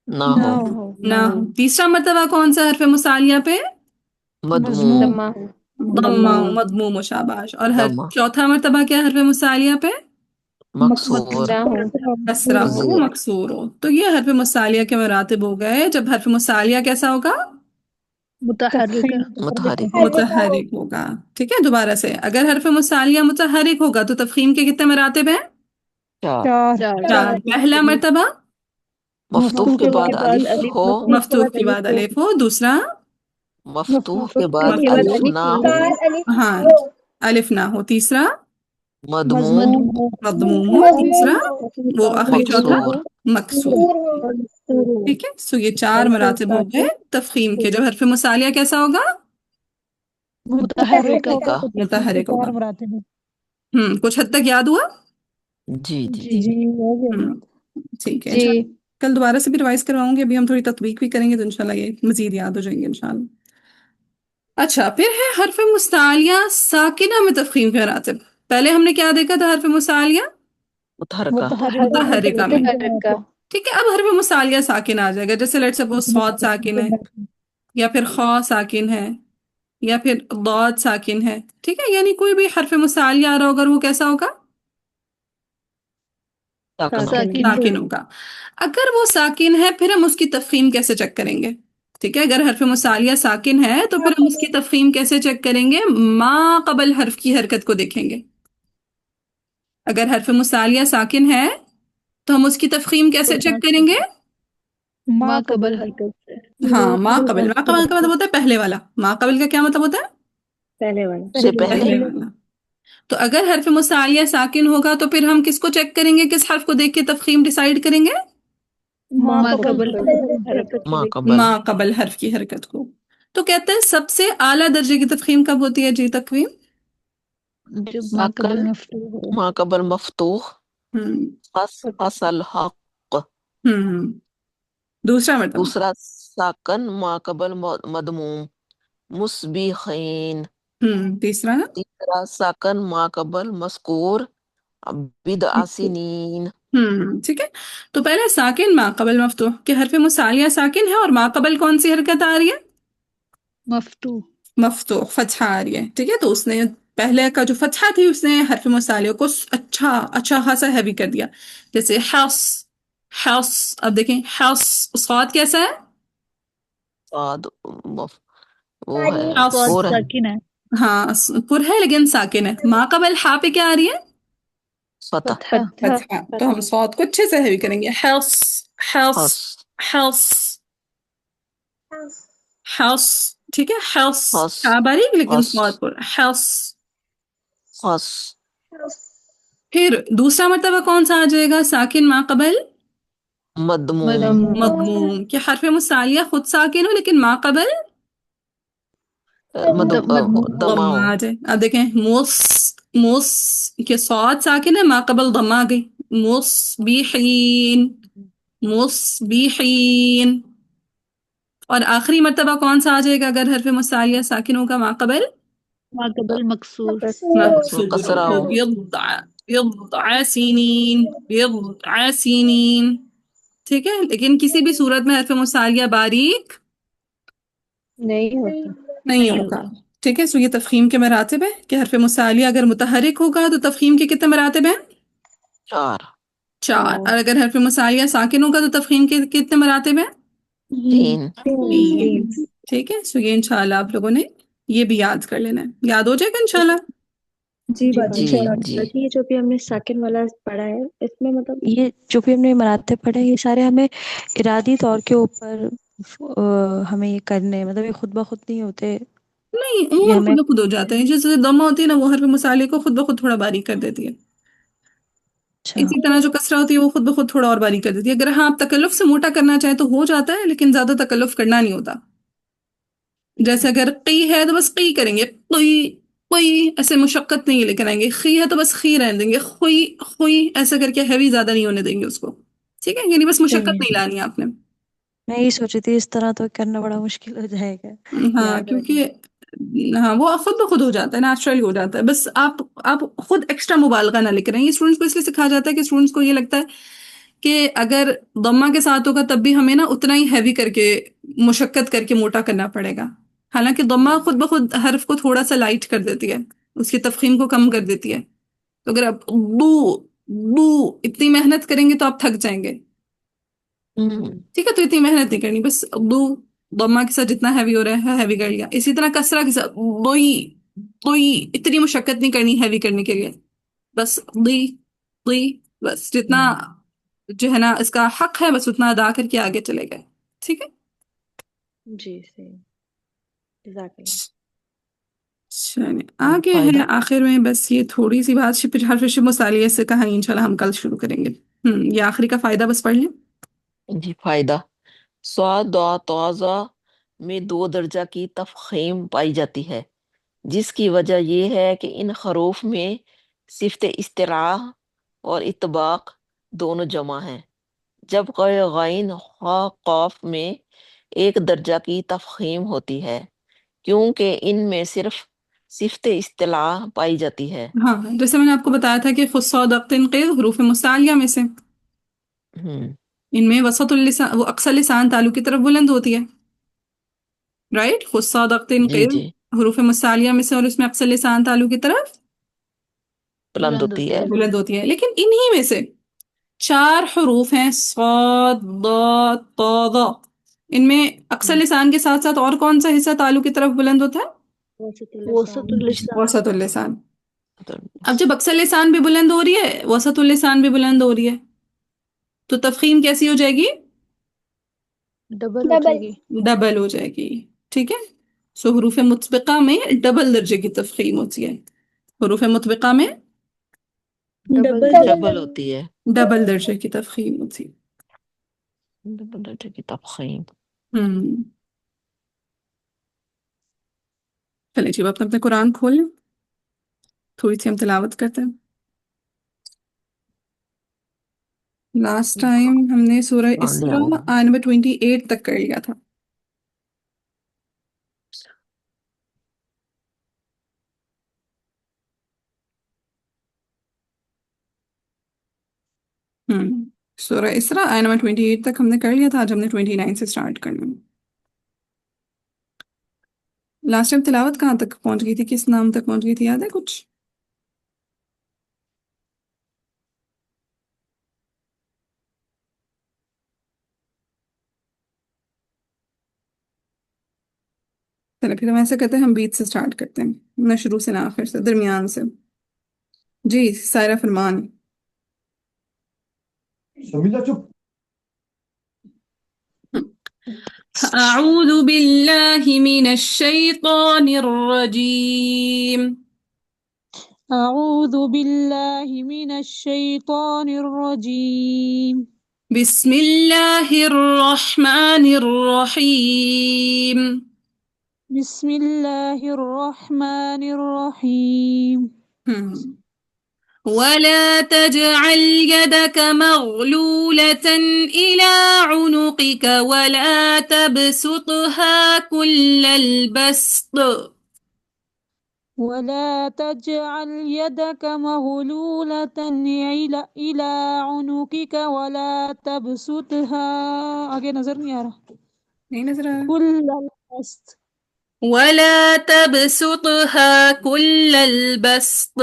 نہ ہو. نہ ہو. تیسرا مرتبہ کون سا حرف مستعلیہ پہ؟ مضموم. ضمہ ہو. ضمہ مضموم و شاباش. اور ضمہ. چوتھا مرتبہ کیا حرف مستعلیہ پہ؟ مکسور. نہ ہو. کسرہ ہو، زیر. مکسور ہو. تو یہ حرف مستعلیہ کے مراتب ہو گئے جب حرف مستعلیہ کیسا ہوگا؟ متحرک. متحرک ہوگا. ٹھیک ہے، دوبارہ سے اگر حرف مستعلیہ متحرک ہوگا تو تفخیم کے کتنے مراتب ہیں؟ 4. 4. پہلا مرتبہ مفتوح کے بعد الف ہو، مفتوح کے بعد الف ہو. دوسرا مفتوح کے بعد الف نہ ہو، ہاں الف نہ ہو. تیسرا مضموم مضموم ہو. تیسرا وہ آخری چوتھا مکسور. مکسور. ٹھیک ہے، سو یہ 4 مراتب ہو گئے تفخیم کے جب حرف مستعلیہ کیسا ہوگا؟ متحرک کا. متحرک ہوگا. کچھ حد تک یاد ہوا؟ جی جی. ٹھیک ہے، جی کل دوبارہ سے بھی ریوائز کرواؤں گی. ابھی ہم تھوڑی تطبیق بھی کریں گے تو انشاءاللہ یہ مزید یاد ہو جائیں گے انشاءاللہ. اچھا، پھر ہے حرف مستعلیہ ساکنہ میں تفخیم کے مراتب. پہلے ہم نے کیا دیکھا تھا حرف مستعلیہ متحرکہ. متحرکہ میں. متحرک کا. ٹھیک ہے، اب حرف مستعلیہ ساکن آ جائے گا. جیسے لیٹ سپوز صاد ساکن ہے یا پھر خا ساکن ہے یا پھر ضاد ساکن ہے. ٹھیک ہے، یعنی کوئی بھی حرف مستعلیہ آ رہا ہوگا وہ کیسا ہوگا؟ ساکن ہوگا. اگر وہ ساکن ہے پھر ہم اس کی تفخیم کیسے چیک کریں گے؟ ٹھیک ہے، اگر حرف مستعلیہ ساکن ہے تو پھر ہم اس کی تفخیم کیسے چیک کریں گے؟ ما قبل حرف کی حرکت کو دیکھیں گے. اگر حرف مستعلیہ ساکن ہے تو ہم اس کی تفخیم کیسے چیک کریں گے؟ ما قبل حرکت سے. ہاں ما قبل کا مطلب ہوتا ہے پہلے والا. ما قبل کا کیا مطلب ہوتا ہے؟ پہلے والا. سے پہلے. پہلے والا. تو اگر حرف مصالیہ ساکن ہوگا تو پھر ہم کس کو چیک کریں گے؟ کس حرف کو دیکھ کے تفخیم ڈیسائیڈ کریں گے؟ ما قبل ما قبل. ما قبل حرف کی حرکت کو. تو کہتے ہیں سب سے اعلیٰ درجے کی تفخیم کب ہوتی ہے جی تقویم؟ جب ما قبل ساکن مفتوح ہو. ما قبل مفتوح ہم اصل حق. ہم دوسرا مرتبہ. دوسرا ساکن ما قبل مدموم مسبحین. تیسرا ہے تیسرا ساکن ما قبل مذکور بدع سنین. ٹھیک ہے. تو پہلے ساکن ما قبل مفتوح کہ حرف مصالیہ ساکن ہے اور ما قبل کون سی حرکت آ رہی ہے؟ مفتوح. مفتوح فتحہ آ رہی ہے. ٹھیک ہے. تو اس نے پہلے کا جو فتحہ تھی اس نے حرف مصالیہ کو اچھا خاصا ہیوی کر دیا. جیسے حس حس. اب دیکھیں حس صاد کیسا ہے؟ صاد وہ ہے صاد اور ہے ساکن ہے. ہاں پر ہے لیکن ساکن ہے. ما قبل ہا پہ کیا آ رہی ہے؟ فتح. فتحہ. تو ہم صاد کو اچھے سے ہیوی کریں گے. حس حس حس حس حس. ٹھیک ہے. حس حس ہا باریک لیکن حس صاد پر. حس. حس. پھر دوسرا مرتبہ کون سا آ جائے گا ساکن ما قبل مدموم مضموم کہ حرف مصالیہ خود ساکن ہو لیکن ما قبل ضمہ آ جائے. اب دیکھیں موس کہ صاد ساکن ہے ما قبل ضمہ آ گئی. مصبحین مصبحین. اور آخری مرتبہ کون سا آ جائے گا اگر حرف مصالیہ ساکن ہوگا؟ ما قبل ما قبل مکسور. مکسور. کسرہ ہو. بضع سنین بضع سنین. ٹھیک ہے. لیکن کسی بھی صورت میں حرف مصالیہ باریک نہیں ہوتا. نہیں ہوگا. ٹھیک ہے. سو یہ تفخیم کے مراتب ہے کہ حرف مصالیہ اگر متحرک ہوگا تو تفخیم کے کتنے مراتب ہیں؟ 4 4. اور اگر حرف مصالیہ ساکن ہوگا تو تفخیم کے کتنے مراتب ہیں؟ 3. 3. ٹھیک ہے. سو یہ انشاءاللہ آپ لوگوں نے یہ بھی یاد کر لینا ہے. یاد ہو جائے گا انشاءاللہ. جی جی جی. یہ جو بھی ہم نے ساکن والا پڑھا ہے اس میں مطلب یہ جو بھی ہم نے مراتب پڑھے یہ سارے ہمیں ارادی طور کے اوپر ہمیں یہ کرنے مطلب یہ خود بخود نہیں ہوتے. نہیں یہ عموماً ہمیں خود بخود ہو جاتا ہے. جیسے ضمہ ہوتی ہے نا وہ حرف مصالحے کو خود بخود تھوڑا باریک کر دیتی ہے. اچھا اسی طرح جو کسرہ ہوتی ہے وہ خود بخود تھوڑا اور باریک کر دیتی ہے. اگر ہاں آپ تکلف سے موٹا کرنا چاہیں تو ہو جاتا ہے لیکن زیادہ تکلف کرنا نہیں ہوتا. جیسے اگر قی ہے تو بس قی کریں گے. قی قی ایسے مشقت نہیں لے کر آئیں گے. خی ہے تو بس خی رہنے دیں گے. خوئی خوئی ایسا کر کے ہیوی زیادہ نہیں ہونے دیں گے اس کو. ٹھیک ہے. یعنی بس مشقت نہیں لانی ہے آپ نے. میں یہی سوچ رہی تھی اس طرح تو کرنا بڑا مشکل ہو جائے گا. ہاں یاد کیونکہ ہاں وہ خود بخود ہو جاتا ہے نیچرلی ہو جاتا ہے. بس آپ خود ایکسٹرا مبالغہ نہ لے کر آئیں. یہ اسٹوڈنٹس کو اس لیے سکھایا جاتا ہے کہ اسٹوڈنٹس کو یہ لگتا ہے کہ اگر ضمہ کے ساتھ ہوگا تب بھی ہمیں نا اتنا ہی ہیوی کر کے مشقت کر کے موٹا کرنا پڑے گا. حالانکہ ضمہ خود بخود حرف کو تھوڑا سا لائٹ کر دیتی ہے. اس کی تفخیم کو کم کر دیتی ہے. تو اگر آپ بو اتنی محنت کریں گے تو آپ تھک جائیں گے. ٹھیک ہے. تو اتنی محنت نہیں کرنی. بس ضمہ کے ساتھ جتنا ہیوی ہو رہا ہے ہیوی کر لیا. اسی طرح کسرہ کے ساتھ ضوئی اتنی مشقت نہیں کرنی ہیوی کرنے کے لیے. بس ضی بس جتنا جو ہے نا اس کا حق ہے بس اتنا ادا کر کے آگے چلے گئے. ٹھیک ہے. جی صحیح. جزاک اللہ. چلیے آگے فائدہ. ہے آخر میں بس یہ تھوڑی سی بات حرف شبہ مصالیہ سے کہانی انشاءاللہ ہم کل شروع کریں گے. یہ آخری کا فائدہ بس پڑھ لیں. جی فائدہ. صاد توازہ میں 2 درجہ کی تفخیم پائی جاتی ہے جس کی وجہ یہ ہے کہ ان حروف میں صفت استراح اور اطباق دونوں جمع ہیں جبکہ غین خا قاف میں 1 درجہ کی تفخیم ہوتی ہے کیونکہ ان میں صرف صفت اصطلاح پائی جاتی ہے. ہاں جیسے میں نے آپ کو بتایا تھا کہ خصاد قید حروف مصالیہ میں سے ان میں وسط اللسان وہ اقصى لسان تالو کی طرف بلند ہوتی ہے. رائٹ. خصاد جی قید جی حروف مصالیہ میں سے اور اس میں اقصى لسان تالو کی طرف بلند ہوتی ہے. بلند ہوتی ہے. لیکن انہی میں سے 4 حروف ہیں صاد ضاد طا ظا. ان میں اقصى لسان کے ساتھ ساتھ اور کون سا حصہ تالو کی طرف بلند ہوتا ہے؟ وسط اللسان. وسط اللسان. اب جب اقصى لسان بھی بلند ہو رہی ہے وسط اللسان بھی بلند ہو رہی ہے تو تفخیم کیسی ہو جائے گی؟ ڈبل ہو جائے گی. ڈبل ہو جائے گی. ٹھیک ہے. سو حروف مطبقہ میں ڈبل درجے کی تفخیم ہوتی ہے. حروف مطبقہ میں ڈبل ڈبل ہوتی ہے. ڈبل درجے کی تفخیم ہوتی ہے. ڈبل درجے کی تفخیم. ہوں. چلے جی اپنے اپنے قرآن کھول لیں, تھوڑی سی ہم تلاوت کرتے ہیں. لاسٹ ٹائم ہم نے سورہ قرآن لے آؤں. اسراء آیت نمبر 28 تک کر لیا تھا. ہوں. سورہ اسراء آیت نمبر 28 تک ہم نے کر لیا تھا. آج ہم نے 29 سے سٹارٹ کرنا. لاسٹ ٹائم تلاوت کہاں تک پہنچ گئی تھی, کس نام تک پہنچ گئی تھی, یاد ہے کچھ؟ چلے پھر ہم ایسا کرتے ہیں, ہم بیچ سے سٹارٹ کرتے ہیں, نہ شروع سے نہ آخر سے, درمیان سے. جی سائرہ فرمان. أعوذ بالله من الشيطان الرجيم. أعوذ بالله من الشيطان الرجيم. بسم الله الرحمن الرحيم. بسم الله الرحمن الرحيم. ولا تجعل يدك مغلولة إلى عنقك ولا تبسطها كل البسط. ولا تجعل يدك مغلولة إلى عنقك ولا تبسطها آگے نظر نہیں آ رہا, نہیں نظر آ رہا. كل البسط. ولا تبسطها كل البسط.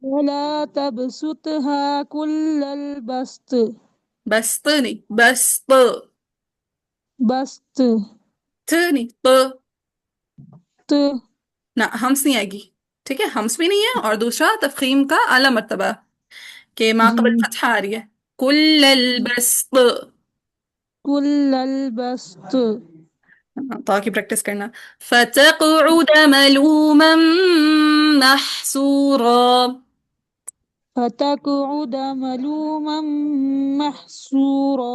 ولا تبسطها كل البسط. بسط نہیں, بسط. بسط. ت نہیں, ت. نہ ہمس نہیں آئے گی. ٹھیک ہے, ہمس بھی نہیں ہے. اور دوسرا تفخیم کا اعلیٰ مرتبہ کہ ما قبل جی. فتح آ رہی ہے. کل البسط. كل البسط. تو کی پریکٹس کرنا. فتقعد ملوما محسورا. فتقعد ملوما محسورا.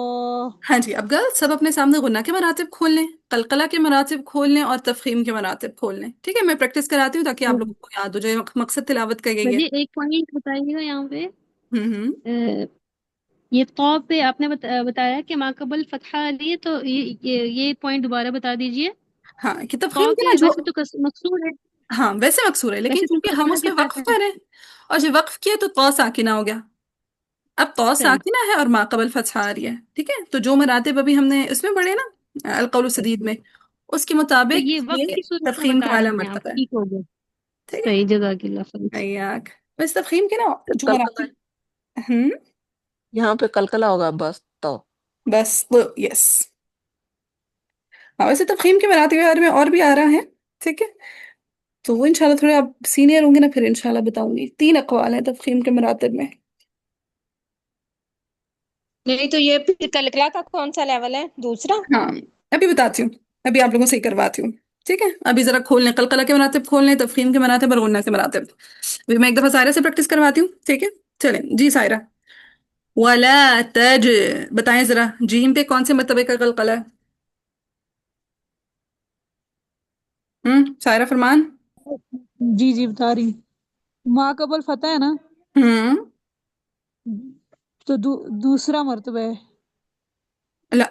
ہاں جی, اب گرل سب اپنے سامنے غنہ کے مراتب کھول لیں, قلقلہ کے مراتب کھول لیں, اور تفخیم کے مراتب کھول لیں. ٹھیک ہے, میں پریکٹس کراتی ہوں تاکہ آپ لوگوں کو یاد ہو جائے. مقصد تلاوت کا یہی ہے. مجھے ایک پوائنٹ بتائیے گا یہاں پہ. ہوں. یہ طو پہ آپ نے بتایا کہ ماقبل فتحہ آ رہی ہے, تو یہ پوائنٹ دوبارہ بتا دیجئے. ہاں کہ طو تفخیم کے کے نا جو, ویسے تو مقصور ہے, ہاں ویسے مقصور ہے, لیکن ویسے تو کیونکہ ہم قلقلہ اس کے میں ساتھ وقف ہے. پر ہیں, اور جو وقف کیا تو طو ساکنہ ہو گیا. اب طو صحیح. ساکنہ ہے اور ما قبل فتح آ رہی ہے. ٹھیک ہے, تو جو مراتب ابھی ہم نے اس میں پڑھے نا, القول السدید میں, اس کے تو مطابق یہ وقت یہ کی صورت میں تفخیم بتا کا اعلیٰ رہی ہیں آپ, مرتبہ ہے. ٹھیک ہو گیا. ٹھیک صحیح, جزاک اللہ خیر. ہے. ایاک. بس تفخیم کے نا جو قلقلہ مراتب. ہوں. یہاں پہ قلقلہ ہوگا بس تو. بس یس. ہاں ویسے تفخیم کے مراتب کے بارے میں اور بھی آ رہا ہے. ٹھیک ہے, تو وہ انشاءاللہ تھوڑے آپ سینئر ہوں گے نا, پھر انشاءاللہ بتاؤں گی. 3 اقوال ہیں تفخیم کے مراتب میں. نہیں تو یہ پھر کلکلا کا کون سا لیول ہے, دوسرا؟ ہاں ابھی بتاتی ہوں, ابھی آپ لوگوں سے ہی کرواتی ہوں. ٹھیک ہے, ابھی ذرا کھول لیں, قلقلہ کے مراتب کھول لیں, تفخیم کے مراتب اور غنہ کے مراتب. ابھی میں ایک دفعہ سائرہ سے پریکٹس کرواتی ہوں. ٹھیک ہے, چلیں جی سائرہ. ولا تج, بتائیں ذرا جیم پہ کون سے مرتبے کا قلقلہ ہے؟ سائرہ فرمان. جی جی بتا رہی ہوں. ماقبل فتح ہے نا, ہوں. تو دوسرا مرتبہ ہے. لا,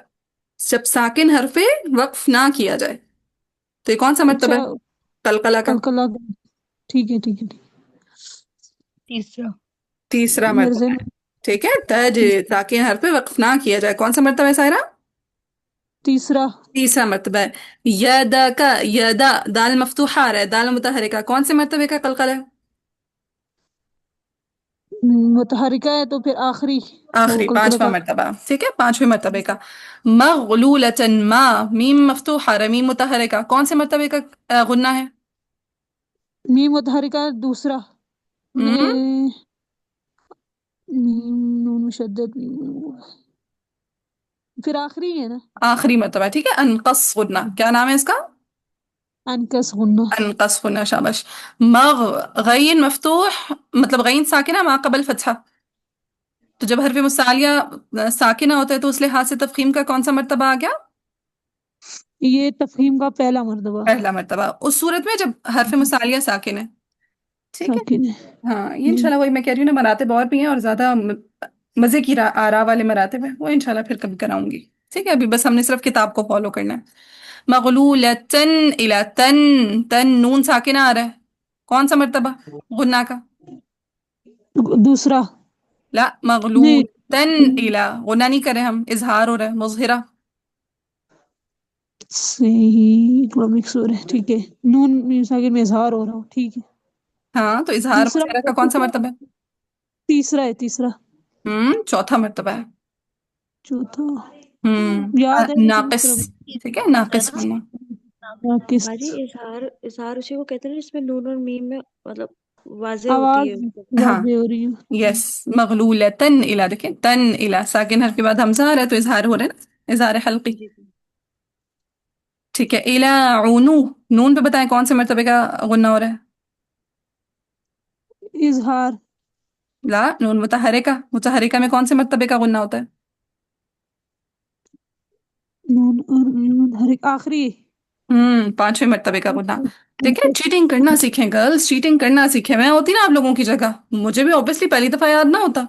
جب ساکن حرف وقف نہ کیا جائے تو یہ کون سا مرتبہ اچھا, ہے قلقلہ کا؟ کلکلا. ٹھیک ہے ٹھیک ہے ٹھیک. تیسرا. تیسرا میرے مرتبہ ذہن ہے. میں ٹھیک ہے, تج تیسرا. ساکن حرف وقف نہ کیا جائے, کون سا مرتبہ ہے سائرہ؟ تیسرا. تیسرا مرتبہ ہے. یدا کا, یدا دال مفتوحہ آ رہا ہے, دال متحرکہ, کون سے مرتبے کا قلقلہ ہے؟ متحرکہ ہے تو پھر آخری آخری, قلقلہ 5واں کا. مرتبہ. ٹھیک ہے, 5ویں مرتبے کا. مغلولتن, ما میم مفتوحہ رہا, میم متحرکہ, کون سے مرتبے کا غنہ ہے؟ میم متحرکہ دوسرا. ہم؟ میم نون مشدد फिर आखिरी है ना। آخری مرتبہ ٹھیک ہے. انقص غنہ کیا نام ہے اس کا؟ अनकस गुन्ना। انقص غنہ شاباش. مغ غین مفتوح مطلب غین ساکنہ ما قبل فتحہ. تو جب حرف مستعلیہ ساکنہ ہوتا ہے تو اس لحاظ سے تفخیم کا کون سا مرتبہ آ گیا؟ ये तफहीम का पहला मर्तबा پہلا مرتبہ اس صورت میں جب حرف مستعلیہ ساکن ہے. ٹھیک ہے. साकिन है। ہاں یہ انشاءاللہ وہی میں کہہ رہی ہوں نا، مراتب اور بھی ہیں اور زیادہ مزے کی آراء والے مراتب ہیں، وہ انشاءاللہ پھر کبھی کراؤں گی. ٹھیک ہے، ابھی بس ہم نے صرف کتاب کو فالو کرنا ہے. مغلولتن الی تن، تن نون ساکنہ آ رہا ہے، کون سا مرتبہ غنہ کا؟ दूसरा لا नहीं مغلولتن الی، غنہ نہیں کرے ہم، اظہار ہو رہا ہے مظہرہ. सही थोड़ा मिक्स हो रहा है। ठीक है, नून मीम साकिन में इजहार हो रहा हो। ठीक है, ہاں تو اظہار दूसरा مظہرہ کا کون سا مرتبہ ہے؟ तीसरा है। तीसरा چوتھا مرتبہ ہے. चौथा याद है लेकिन ناقص. तरफ ٹھیک ہے، ناقص غنہ. किस باجی اظہار اسی کو کہتے ہیں جس میں نون اور میم میں مطلب واضح ہوتی आवाज ہے. ہاں वाजे हो रही है। یس مغلولتن الی، دیکھیں تن الی ساکن حرف کے بعد حمزہ آ رہا ہے تو اظہار ہو رہا ہے نا، اظہار حلقی. جی جی. ٹھیک ہے. الی عنو، نون پہ بتائیں کون سے مرتبے کا غنہ ہو رہا ہے؟ इजहार لا نون متحرکہ، متحرکہ میں کون سے مرتبے کا غنہ ہوتا ہے؟ नून और मीम हर एक आखिरी پانچویں مرتبے کا غنہ. دیکھیں چیٹنگ کرنا سیکھیں گرلز، چیٹنگ کرنا سیکھیں. میں ہوتی نا آپ لوگوں کی جگہ، مجھے بھی obviously پہلی دفعہ یاد نہ ہوتا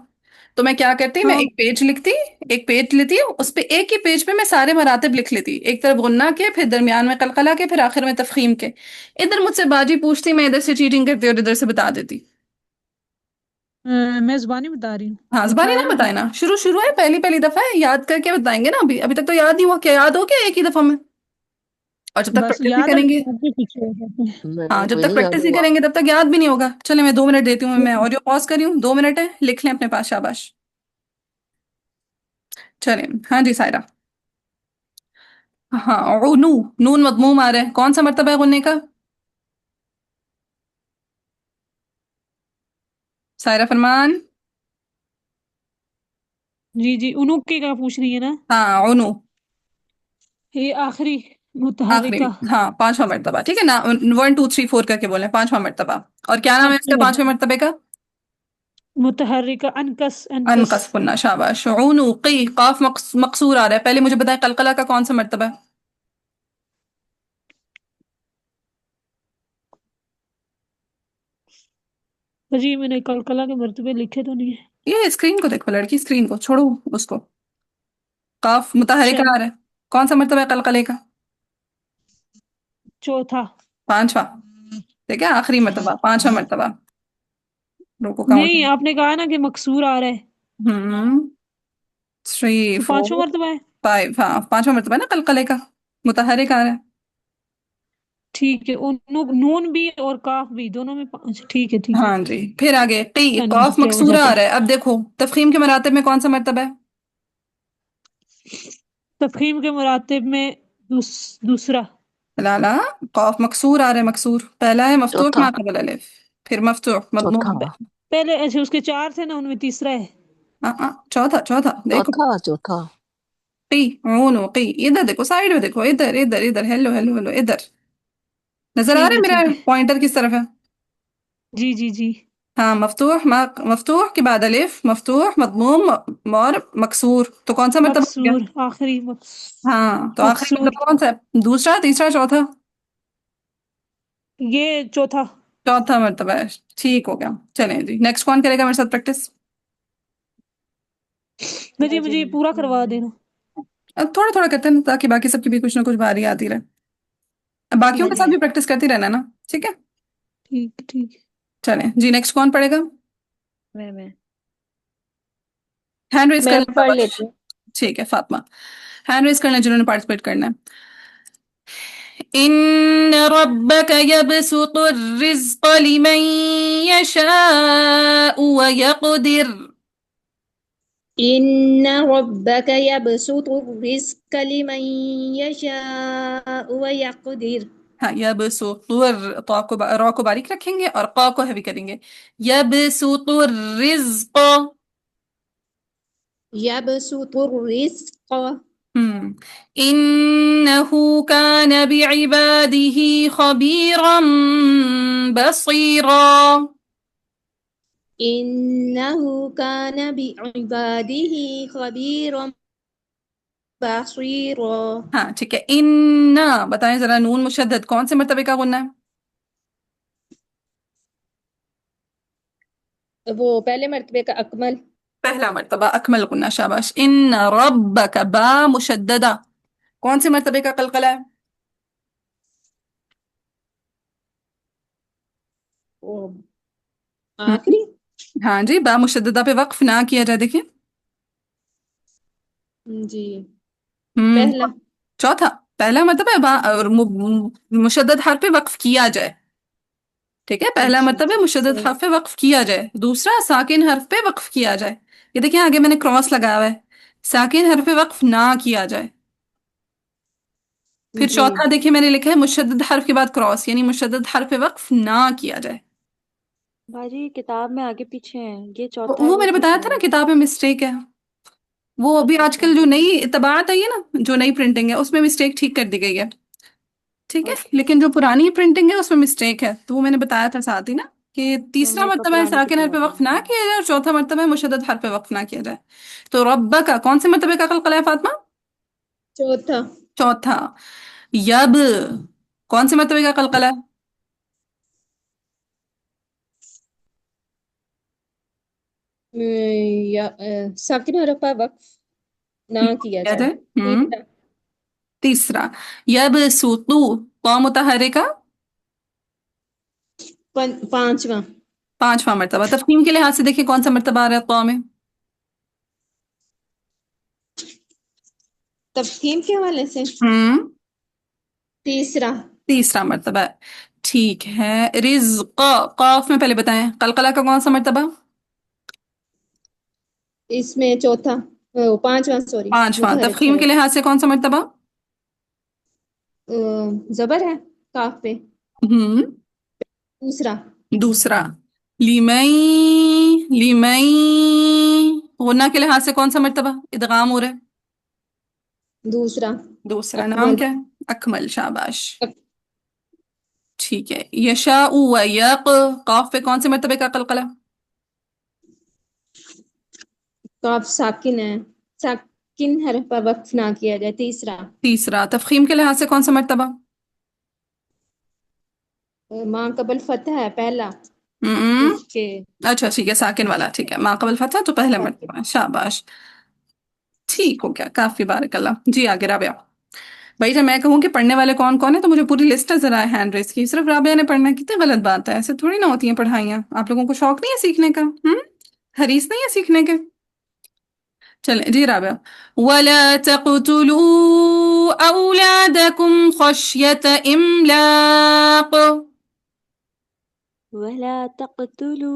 تو میں کیا کرتی، میں हाँ ایک پیج لکھتی، ایک پیج لیتی، اس پہ ایک ہی پیج پہ میں سارے مراتب لکھ لیتی، ایک طرف غنہ کے، پھر درمیان میں قلقلہ کے، پھر آخر میں تفخیم کے. ادھر مجھ سے باجی پوچھتی، میں ادھر سے چیٹنگ کرتی اور ادھر سے بتا دیتی. मैं जुबानी बता रही हूँ। ہاں زبانی بتایا نہ نا بتائے نا، شروع ہے، پہلی دفعہ ہے، یاد کر کے بتائیں گے نا. ابھی تک تو یاد نہیں ہوا. کیا یاد ہو کیا ایک ہی دفعہ میں؟ اور جب تک बस پریکٹس نہیں याद है کریں گے، लेकिन आगे पीछे हो जाते हैं। ہاں میرے جب کو تک نہیں یاد پریکٹس نہیں ہوا. کریں گے تب تک یاد بھی نہیں ہوگا. چلے میں 2 منٹ دیتی ہوں، میں آڈیو پاز کر رہی ہوں، 2 منٹ ہے، لکھ لیں اپنے پاس. شاباش. چلیں ہاں جی سائرہ. ہاں عنو، نون مضموم آ رہا ہے، کون سا مرتبہ ہے غننے کا؟ سائرہ فرمان. जी जी, उन्हों के क्या पूछ रही है ना। ہاں عنو ये आखिरी آخری، मुतहरिका ہاں پانچواں مرتبہ. ٹھیک ہے نا، 1 2 3 4 کر کے بولیں، پانچواں مرتبہ. اور کیا نام ہے اس کا सबसे پانچویں مرتبے کا؟ मुतहरिका अनकस अनकस انقص قلنا. شاباش. عنقی، قاف مقصور آ رہا ہے. پہلے مجھے بتائیں قلقلہ کا کون سا مرتبہ ہے؟ जी मैंने कलकला के मर्तबे लिखे तो नहीं है। یہ اسکرین کو دیکھو لڑکی، اسکرین کو چھوڑو اس کو. قاف अच्छा متحرکہ آ رہا ہے، کون سا مرتبہ ہے قلقلے کا؟ चौथा پانچواں. ٹھیک ہے، آخری مرتبہ، پانچواں مرتبہ. روکو नहीं, کاؤنٹ. आपने کہا نا کہ مقصور آ رہا ہے 3 تو 4 پانچواں مرتبہ ہے. 5. ہاں پانچواں مرتبہ ہے نا قلقلے کا، متحرک آ رہا ہے. ٹھیک ہے، نون بھی اور کاف بھی دونوں میں اچھا ٹھیک ہے ٹھیک ہے. ہاں جی. پھر آگے قی، پتہ نہیں قاف کیا ہو مکسورہ جاتا آ رہا ہے. اب دیکھو تفخیم کے مراتب میں کون سا مرتبہ ہے؟ ہے تفخیم کے مراتب میں دوسرا. لا لا، قاف مکسور آ رہا ہے، مکسور. پہلا ہے مفتوح چوتھا. ما قبل الف، پھر مفتوح چوتھا. مضموم. پہلے ایسے اس کے 4 تھے نا، ان میں تیسرا ہے. چوتھا دیکھو. چوتھا. قی، عون و قی. ادھر دیکھو، سائڈ میں دیکھو، ادھر. ہیلو ہیلو ہیلو، ادھر نظر آ رہا ٹھیک ہے ہے میرا ٹھیک ہے. پوائنٹر کس طرف ہے؟ جی جی جی. ہاں مفتوح کے بعد الف، مفتوح مضموم اور مکسور. تو کون سا مرتبہ ہو گیا؟ مقصور آخری ہاں تو آخری مقصور مرتبہ کون سا ہے؟ دوسرا، تیسرا، چوتھا؟ یہ چوتھا. چوتھا مرتبہ ہے. ٹھیک ہو گیا. چلیں جی، نیکسٹ کون کرے گا میرے ساتھ پریکٹس؟ جی مجھے یہ پورا کروا دینا. اب تھوڑا تھوڑا کرتے ہیں تاکہ باقی سب کی بھی کچھ نہ کچھ باری آتی رہے. اب باقیوں کے ٹھیک ہے ساتھ بھی پریکٹس کرتی رہنا نا. ٹھیک ہے ٹھیک ٹھیک. چلیں جی، نیکسٹ کون پڑھے گا؟ میں ہینڈ ریز میں کرنا پڑھ شاباش. لیتی ہوں. ٹھیک ہے فاطمہ، ہینڈ ریز کرنا جنہوں نے پارٹیسپیٹ کرنا ہے. ان ربك يبسط الرزق لمن يشاء ويقدر. إن ربك يبسط الرزق لمن يشاء ويقدر. ہاں یبسط طا کو را کو باریک رکھیں گے اور قا کو ہیوی کریں گے. یبسط الرزق. يبسط الرزق إنه كان بعباده خبيرا بصيرا. إنه كان بعباده خبيرا بصيرا. हाँ ठीक है, इन्ना बताएं जरा, नून मुशद्दद कौन से मर्तबे का गुन्ना है? वो पहले मर्तबे का अकमल। पहला मर्तबा अकमल गुन्ना, शाबाश। इन रब्बक बा मुशद्ददा कौन से मर्तबे का कलकला है? वो हम्म, आखिरी। हाँ जी, बा मुशद्ददा पे वक्फ ना किया जाए, देखिए। जी हम्म, पहला। चौथा। पहला मतलब है बा और मुशद्दद हर पे वक्फ किया जाए, ठीक है। पहला अच्छा मतलब है अच्छा मुशद्दद हर्फ पे वक्फ किया जाए, दूसरा साकिन हर्फ पे वक्फ किया जाए। ये देखिए आगे मैंने क्रॉस लगाया हुआ है, साकिन हर्फ पे वक्फ ना किया जाए। फिर जी। चौथा देखिए मैंने लिखा है मुशद्दद हर्फ के बाद क्रॉस, यानी मुशद्दद हर्फ पे वक्फ ना किया जाए। बाजी किताब में आगे पीछे है, ये चौथा है वो वो मैंने बताया तीसरा था ना, है। किताब में मिस्टेक है। वो अभी अच्छा अच्छा। आजकल जो नई तबाअत आई है ना, जो नई प्रिंटिंग है, उसमें मिस्टेक ठीक कर दी गई है, ठीक है। ओके। लेकिन जो पुरानी प्रिंटिंग है उसमें मिस्टेक है, तो वो मैंने बताया था साथ ही ना, कि तो तीसरा मेरे पास मर्तबा है पुरानी साकिन हर पे किताब है। वक्फ ना किया जाए, और चौथा मर्तबा है मुशद्दद हर पे वक्फ ना किया जाए। तो रब्बा का कौन से मर्तबे का कलकला है फातिमा? चौथा। चौथा। यब कौन से मर्तबे का कलकला है? साकिन हरफ पर वक्फ ना किया किया जाए। जाए। तीसरा। तीसरा। यब सुतु कौ मुतहरिका, पांचवा। पांचवा मर्तबा। तफहीम के लिहाज से देखिए कौन सा मर्तबा आ रहा है कौ में? तफहीम के हवाले से हम्म, तीसरा। तीसरा मर्तबा है, ठीक है। रिज्क कौफ में पहले बताएं, कलकला का कौन सा मर्तबा? इसमें चौथा। पांचवा सॉरी। पांचवा। मुतहरिक तफहीम के हरफ। लिहाज से कौन सा मर्तबा? जबर है काफ पे। हम्म, दूसरा। दूसरा। लिमई, लिमई गुन्ना के लिहाज से कौन सा मर्तबा इदगाम हो रहा है? दूसरा। दूसरा। नाम अकमल। क्या है? अकमल, शाबाश। अक- ठीक है। यशाउ व यक कौफ पे कौन से मर्तबे का कलकला? काफ साकिन है। साकिन हरफ पर वक्फ ना किया जाए। तीसरा। तीसरा। तफखीम के लिहाज से कौन सा मर्तबा? माँ कबल फतह है पहला। हम्म, इसके अच्छा ठीक है, साकिन वाला, ठीक है। माकबल फतह तो पहले साकिन। मर्तबा, शाबाश। ठीक हो गया, काफी बारकल्ला जी। आगे राबिया। भाई जब मैं कहूँ कि पढ़ने वाले कौन कौन है, तो मुझे पूरी लिस्ट नजर आए हैंड रेस की, सिर्फ राबिया ने पढ़ना है, कितनी गलत बात है। ऐसे थोड़ी ना होती हैं पढ़ाइयाँ। आप लोगों को शौक नहीं है सीखने का? हरीस नहीं है सीखने के? चलें जी राबिया। वला तक़तुलू औलादकुम खश्यत इमलाक। वला तक़तुलू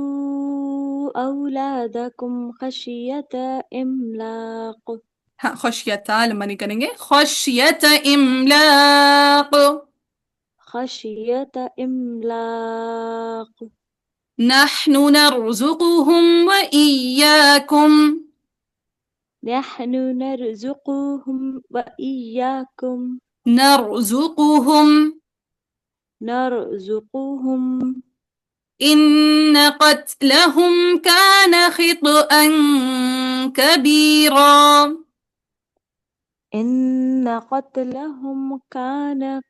औलादकुम खशियत इमलाक। हाँ, खशियता लंबा नहीं करेंगे, खशियत इमलाक। खशियत इमलाक। नहनु नरजुकुहुम व इय्याकुम। नहनु नरजुकुहुम व इय्याकुम। नरजुकुहुम। नरजुकुहुम। إن قتلهم كان خطأ كبيرا. إن قتلهم كان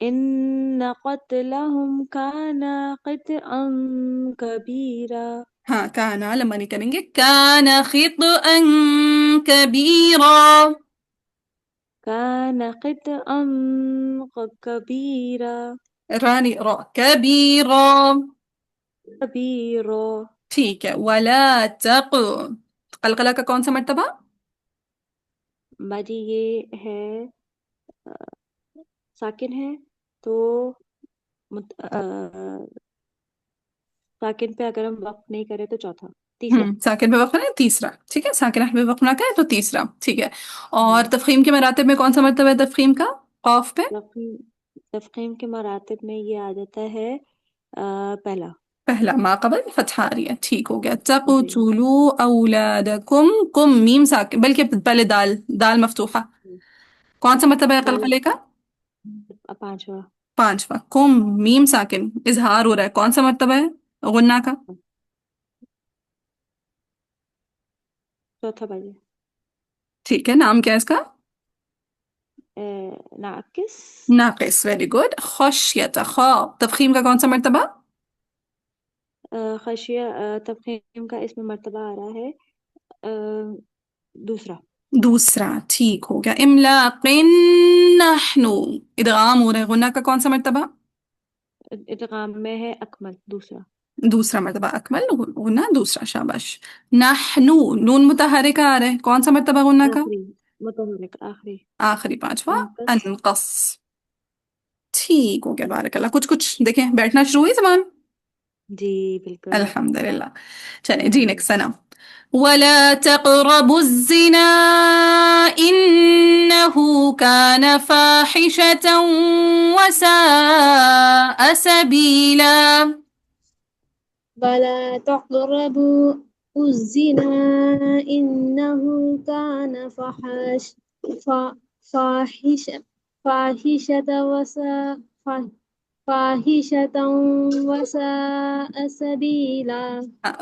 إن قتلهم كان خطأ كبيرا. हाँ, काना लंबा नहीं करेंगे, कान खितअन कबीरा। كان خطأ كبيرا. रानी रा, कबीरा। كبيرا. ठीक है। वला तक कलकला का कौन सा मर्तबा? बाजी ये है साकिन है, तो साकिन पे अगर हम वक्त नहीं करें तो चौथा, तीसरा। साकिन पे वक्फ है, तीसरा, ठीक है। साकिन पे वक्फ ना करे तो तीसरा, ठीक है। और हम्म। तफखीम के मरातब में कौन सा मर्तबा है तफखीम का कौफ पे? तफखीम तफखीम के मरातिब में ये आ जाता है पहला। पहला मा कबल फतहा आ रही है, ठीक हो गया। तक़तुलू औलादकुम, कुम मीम साकिन, बल्कि पहले दाल, दाल मफ्तूहा, कौन सा मरतबा है दाल कलकले का? पांचवा। पांचवा। कुम मीम साकिन, इजहार हो रहा है, कौन सा मरतबा है गुन्ना का? चौथा बाजी। ठीक है, नाम क्या है इसका? नाकिस। नाकिस, वेरी गुड। खश्यत, खा तफखीम का कौन सा मरतबा? खशिया तफखीम का इसमें मर्तबा आ रहा है दूसरा। दूसरा, ठीक हो गया। इमलाकिन नहनु, इदगाम हो रहा है, गुन्ना का कौन सा मरतबा? इदगाम में है अकमल, दूसरा। दूसरा मरतबा अकमल, गुन्ना दूसरा, शाबाश। नहनु, नून मुतहरिका आ रहा है, कौन सा मरतबा गुन्ना का? आखिरी मुतहर्रिक आखिरी। आखिरी, पांचवा। अनकस। अनकस, ठीक हो गया, बारकल्लाह। कुछ कुछ देखें, बैठना शुरू हुई जबान। जी बिल्कुल। अल्हम्दुलिल्लाह। चले जी, नेक्स्ट सना। वला तक़रबु ज़िना इन्नहु कान फ़ाहिशतन वसाअ सबीला। वला तक़रबू उज़्ज़िना इन्नहु कान फ़ाहिश फ़ाहिशत वसा फ़ाहिशतन वसाअ सबीला।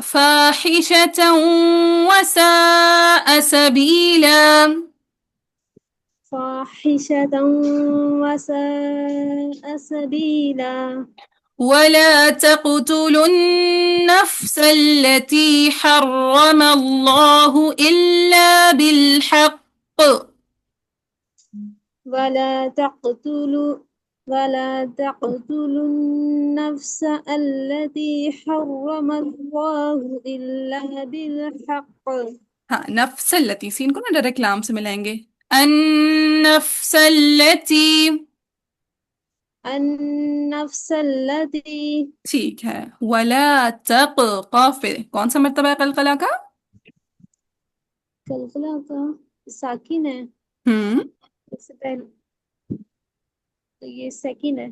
फ़ाहिशतन वसाअ सबीला। फ़ाहिशतन वसाअ सबीला। ولا تقتلوا النفس التي حرم الله إلا بالحق. ولا تقتلوا ولا تقتلوا النفس التي حرم الله إلا بالحق. हाँ, नफ्स लती, सीन को ना डायरेक्ट लाम से मिलाएंगे। النفس التي, النفس التي ठीक है। वला तक, काफ पे कौन सा मर्तबा है कलकला का? कलकला का साकिन है, हम्म, इससे पहले तो ये सेकिन है।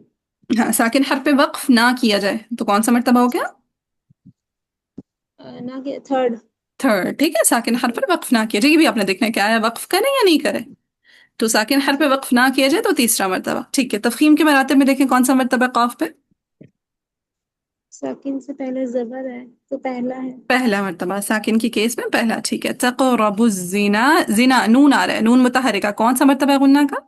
हाँ, साकिन हर पे वक्फ ना किया जाए तो कौन सा मर्तबा हो गया? ना के थर्ड। थर्ड, ठीक है। साकिन हर पर वक्फ ना किया जाए, ये भी आपने देखना है क्या है, वक्फ करें या नहीं करें। तो साकिन हर पे वक्फ ना किया जाए तो तीसरा मर्तबा, ठीक है। तफखीम के मरातब में देखें, कौन सा मर्तबा है काफ पे? साकिन से पहले जबर है तो पहला है। पहला मर्तबा, साकिन की केस में पहला, ठीक है। तक़रबु ज़िना, जिना नून आ रहा है, नून मुतहरिका, कौन सा मर्तबा है गुन्ना का?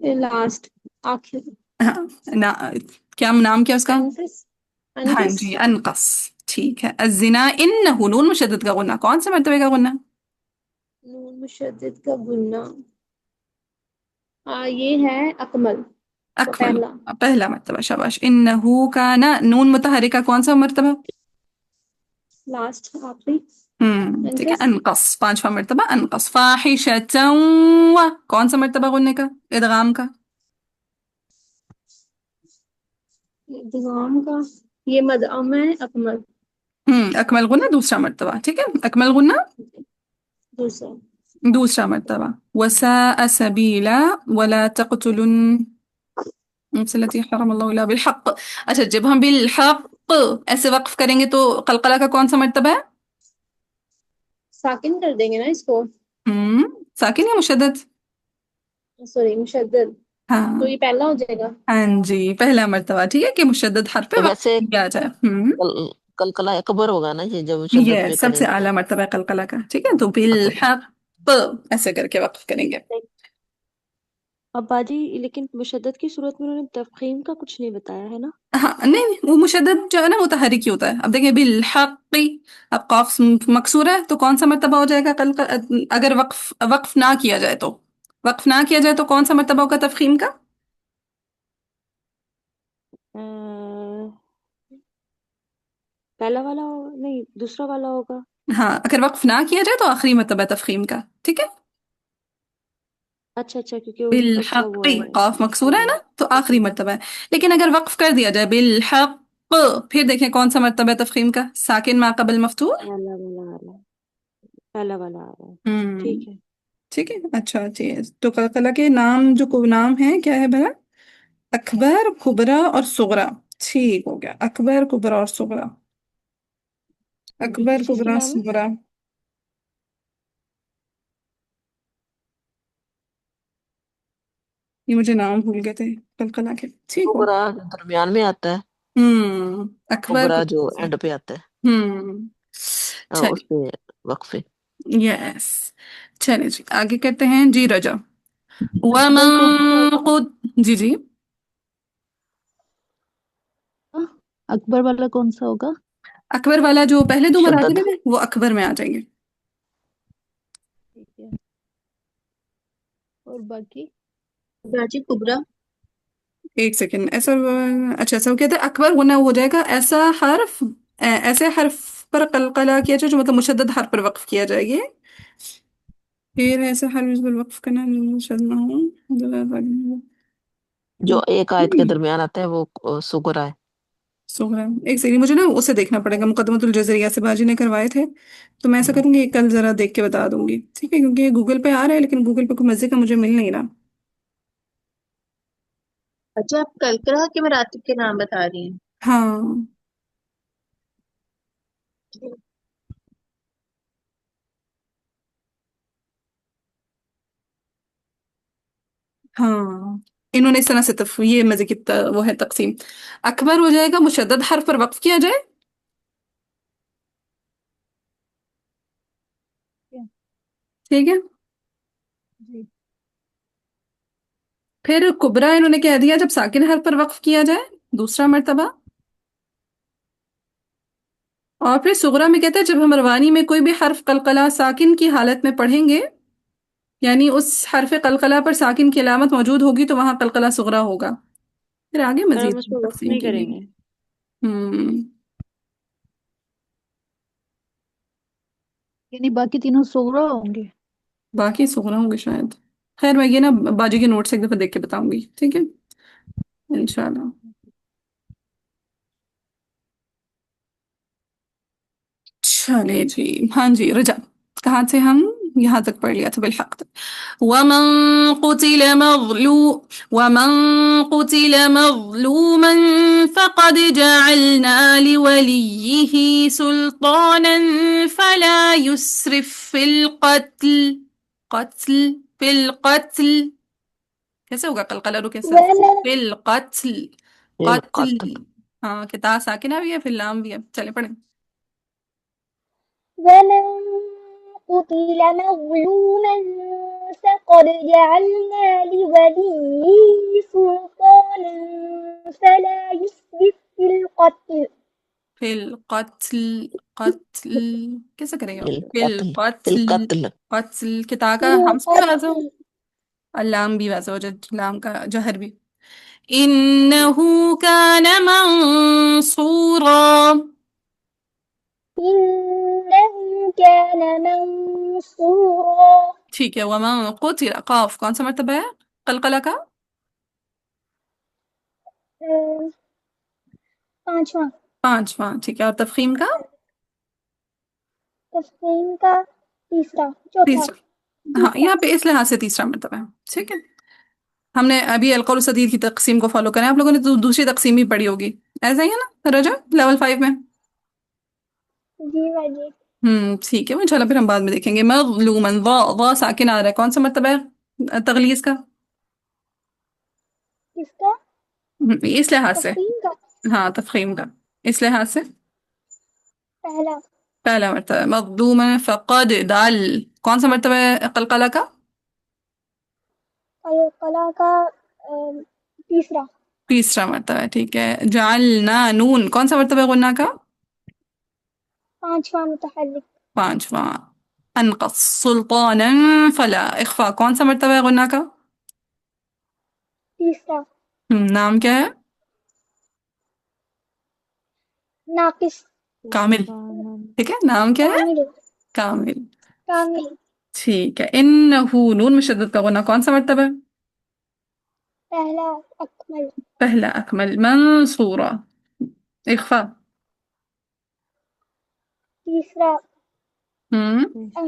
लास्ट, आखिर। हाँ, ना, क्या नाम क्या उसका? अनकस। हाँ अनकस। जी, अनकस, ठीक है। अज़िना इन्नहु, नून मुशद्दद का गुन्ना, कौन से मर्तबे का गुन्ना? नून मुशद्दद का गुन्ना ये है अकमल, तो अकमल, पहला। पहला मर्तबा, शाबाश। इन्नहु काना, नून मुतहरिका, कौन सा मर्तबा? लास्ट, आखिरी। ठीक है। अनकस। अनकस, पांचवा मर्तबा अनकस। फाहिशतन, कौन सा मर्तबा गुन्ने का, इदगाम का? इदगाम का ये मदअम है, अकमल अकमल गुन्ना दूसरा मर्तबा, ठीक है। अकमल गुन्ना दूसरा। दूसरा मर्तबा। वसा सबीला, वला तक़तुलुन सल्लती हरमल्लाहु इल्ला बिलहक़। अच्छा, जब हम बिलहक़ ऐसे वक्फ करेंगे तो कलकला का कौन सा मर्तबा है? साकिन कर देंगे ना इसको, साकिन या मुशद्दद? सॉरी मुशद्दद, तो हाँ, ये पहला हो जाएगा। हाँ जी, पहला मर्तबा, ठीक है, कि मुशद्दद हर पे तो वक्फ वैसे किया जाए। कलकला अकबर होगा ना, ये जब ये मुशद्दद पे सबसे करेंगे आला तो। मर्तबा है कलकला का, ठीक है। तो बिलहक़ ऐसे करके वक्फ करेंगे। अब बाजी, लेकिन मुशद्दद की सूरत में उन्होंने तफखीम का कुछ नहीं बताया है ना। हाँ, नहीं नहीं, वो मुशद्दद जो है ना, वो तहरीकी होता है। अब देखिए, बिलहक़ी, अब काफ मकसूर है तो कौन सा मर्तबा हो जाएगा कल का? अगर वक्फ वक्फ ना किया जाए तो, वक्फ ना किया जाए तो कौन सा मर्तबा होगा तफखीम का? अ, पहला वाला नहीं, दूसरा वाला होगा। हाँ, अगर वक्फ ना किया जाए तो आखिरी मर्तबा तफखीम का, ठीक है। अच्छा अच्छा, क्योंकि उसका वो बिलहक़ी, है। काफ मकसूर है ना, तो आखिरी मर्तबा है। लेकिन अगर वक्फ कर दिया जाए बिलहक़, फिर देखें कौन सा मर्तबा है तफखीम का? साकिन मा कबल मफ्तूह। पहला वाला आ रहा है, पहला वाला आ रहा है। हम्म, ठीक है। ठीक है। अच्छा, ठीक है। तो कलकला के नाम, जो को नाम है क्या है भला? अकबर, कुबरा और सुगरा। ठीक हो गया, अकबर, कुबरा और सुगरा। अकबर, किसके कुबरा, नाम है? सुगरा। ये मुझे नाम भूल गए थे कलकला के। ठीक हो। कुबरा जो दरमियान में आता है, अकबर, कुबरा जो कुबरा। एंड पे आता है, हम्म। उस चलिए। पे वक्फे। यस। चलिए जी, आगे करते हैं जी रजा। अकबर कौन सा वमन होगा? कुत जी जी। हाँ, अकबर वाला कौन सा होगा? अकबर वाला जो पहले दो मराठे शद्दद। थे वो अकबर में आ जाएंगे। ठीक है। और बाकी? बाजी कुबरा। एक सेकेंड, ऐसा अच्छा, ऐसा वो कहते हैं अकबर होना, वो हो जाएगा ऐसा हर्फ, ऐसे हर्फ पर कलकला किया जाए जो मतलब मुशद्दद हर्फ पर वक्फ किया जाए ये। फिर ऐसे हर्फ इस पर वक्फ करना मुशद्दद ना हो। जो एक आयत के दरमियान आता है वो सुगरा है। सोहरा। एक सेकंड, मुझे ना उसे देखना पड़ेगा, मुकदमतुल जज़रिया से बाजी ने करवाए थे, तो मैं ऐसा हम्म। करूंगी कल जरा देख के बता दूंगी, ठीक है, क्योंकि ये गूगल पे आ रहा है लेकिन गूगल पे कोई मजे का मुझे मिल नहीं रहा। अच्छा, आप कलकरा के मरातिब के नाम बता रही हैं? हाँ। हाँ, इन्होंने इस तरह से ये मजे की वो है तकसीम। अकबर हो जाएगा मुशद्दद हर्फ पर वक्फ किया जाए, क्या? ठीक है। जी। फिर कुबरा इन्होंने कह दिया जब साकिन हर्फ पर वक्फ किया जाए, दूसरा मर्तबा। और फिर सुगरा में कहते हैं जब हम रवानी में कोई भी हर्फ कलकला साकिन की हालत में पढ़ेंगे, यानी उस हरफ कलकला पर साकिन की अलामत मौजूद होगी तो वहां कलकला सुगरा होगा। फिर आगे पर हम मजीद उसको वक्त तकसीम नहीं की गई। करेंगे। हम्म। यानी बाकी तीनों सोरा होंगे? बाकी सुगरा होंगे शायद। खैर मैं ये ना बाजी के नोट से एक दफा देख के बताऊंगी, ठीक है, इंशाल्लाह। चले जी, हाँ जी रजा, कहाँ से हम, यहाँ तक पढ़ लिया था बिलहक तक। वमन कुतिल मज़लू वमन कुतिल मज़लूमन फ़क़द जअलना लिवलिय्यिही सुल्तानन फला युस्रिफ फिल क़त्ल। क़त्ल, फिल क़त्ल कैसे होगा, कलकला रो कैसे, वमन फिल क़त्ल। फिल कत्ल। क़त्ल। हाँ, किताब साकिना भी है फिर लाम भी है, चले पढ़े। ومن قتل مظلوما فقد جعلنا لوليه سلطانا فلا يسرف في القتل. फिल कत्ल, कत्ल कैसे करेंगे, फिल फिल कत्ल। फिल कत्ल। कत्ल। कत्ल किता في का हमस भी वाजो, القتل और लाम भी वाजो, लाम का जहर भी। इन्नहु कान मंसूरा। إنه كان منصورا. ठीक है, वमन कुतिल, काफ कौन सा मर्तबा है कलकला का, अ, पांचवा। पांचवा, ठीक है, और तफखीम का तस्लीम का तीसरा चौथा तीसरा। हाँ, दूसरा। यहाँ पे इस लिहाज से तीसरा मर्तबा है, ठीक है। हमने अभी अलकौल सदीद की तकसीम को फॉलो करें, आप लोगों ने तो दूसरी तकसीम भी पढ़ी होगी, ऐसा ही है ना रजा, लेवल 5 में। जी बाजी। ठीक है, वो इंशाल्लाह फिर हम बाद में देखेंगे। मज़लूमन, वा साकिन आ रहा है, कौन सा मर्तबा है तगलीज का, किसका? इस लिहाज से। तस्लीम का हाँ, तफखीम का, इस लिहाज से पहला। पहला मर्तबा है। मज़लूमन फ़क़द दाल, कौन सा मर्तबा है कलकला का, और कला का तीसरा। तीसरा मर्तबा है, ठीक है। जअलना, नून कौन सा मर्तबा है गुन्ना का, पांचवा मुतहर्रिक। पांचवा। अनक़स सुल्तानन फला, इख्फा कौन सा मर्तबा है गुन्ना का, तीसरा। नाम क्या है, नाकिस। कामिल, सुल्तान। ठीक है, नाम क्या है, कामिल। कामिल। कामिल। ठीक है, इन्नहु, नून में शद्दत का गुना कौन सा मर्तबा है, पहला। अकमल। पहला अकमल। मंसूरा, इख्फा, तीसरा। हम्म, तीसरा।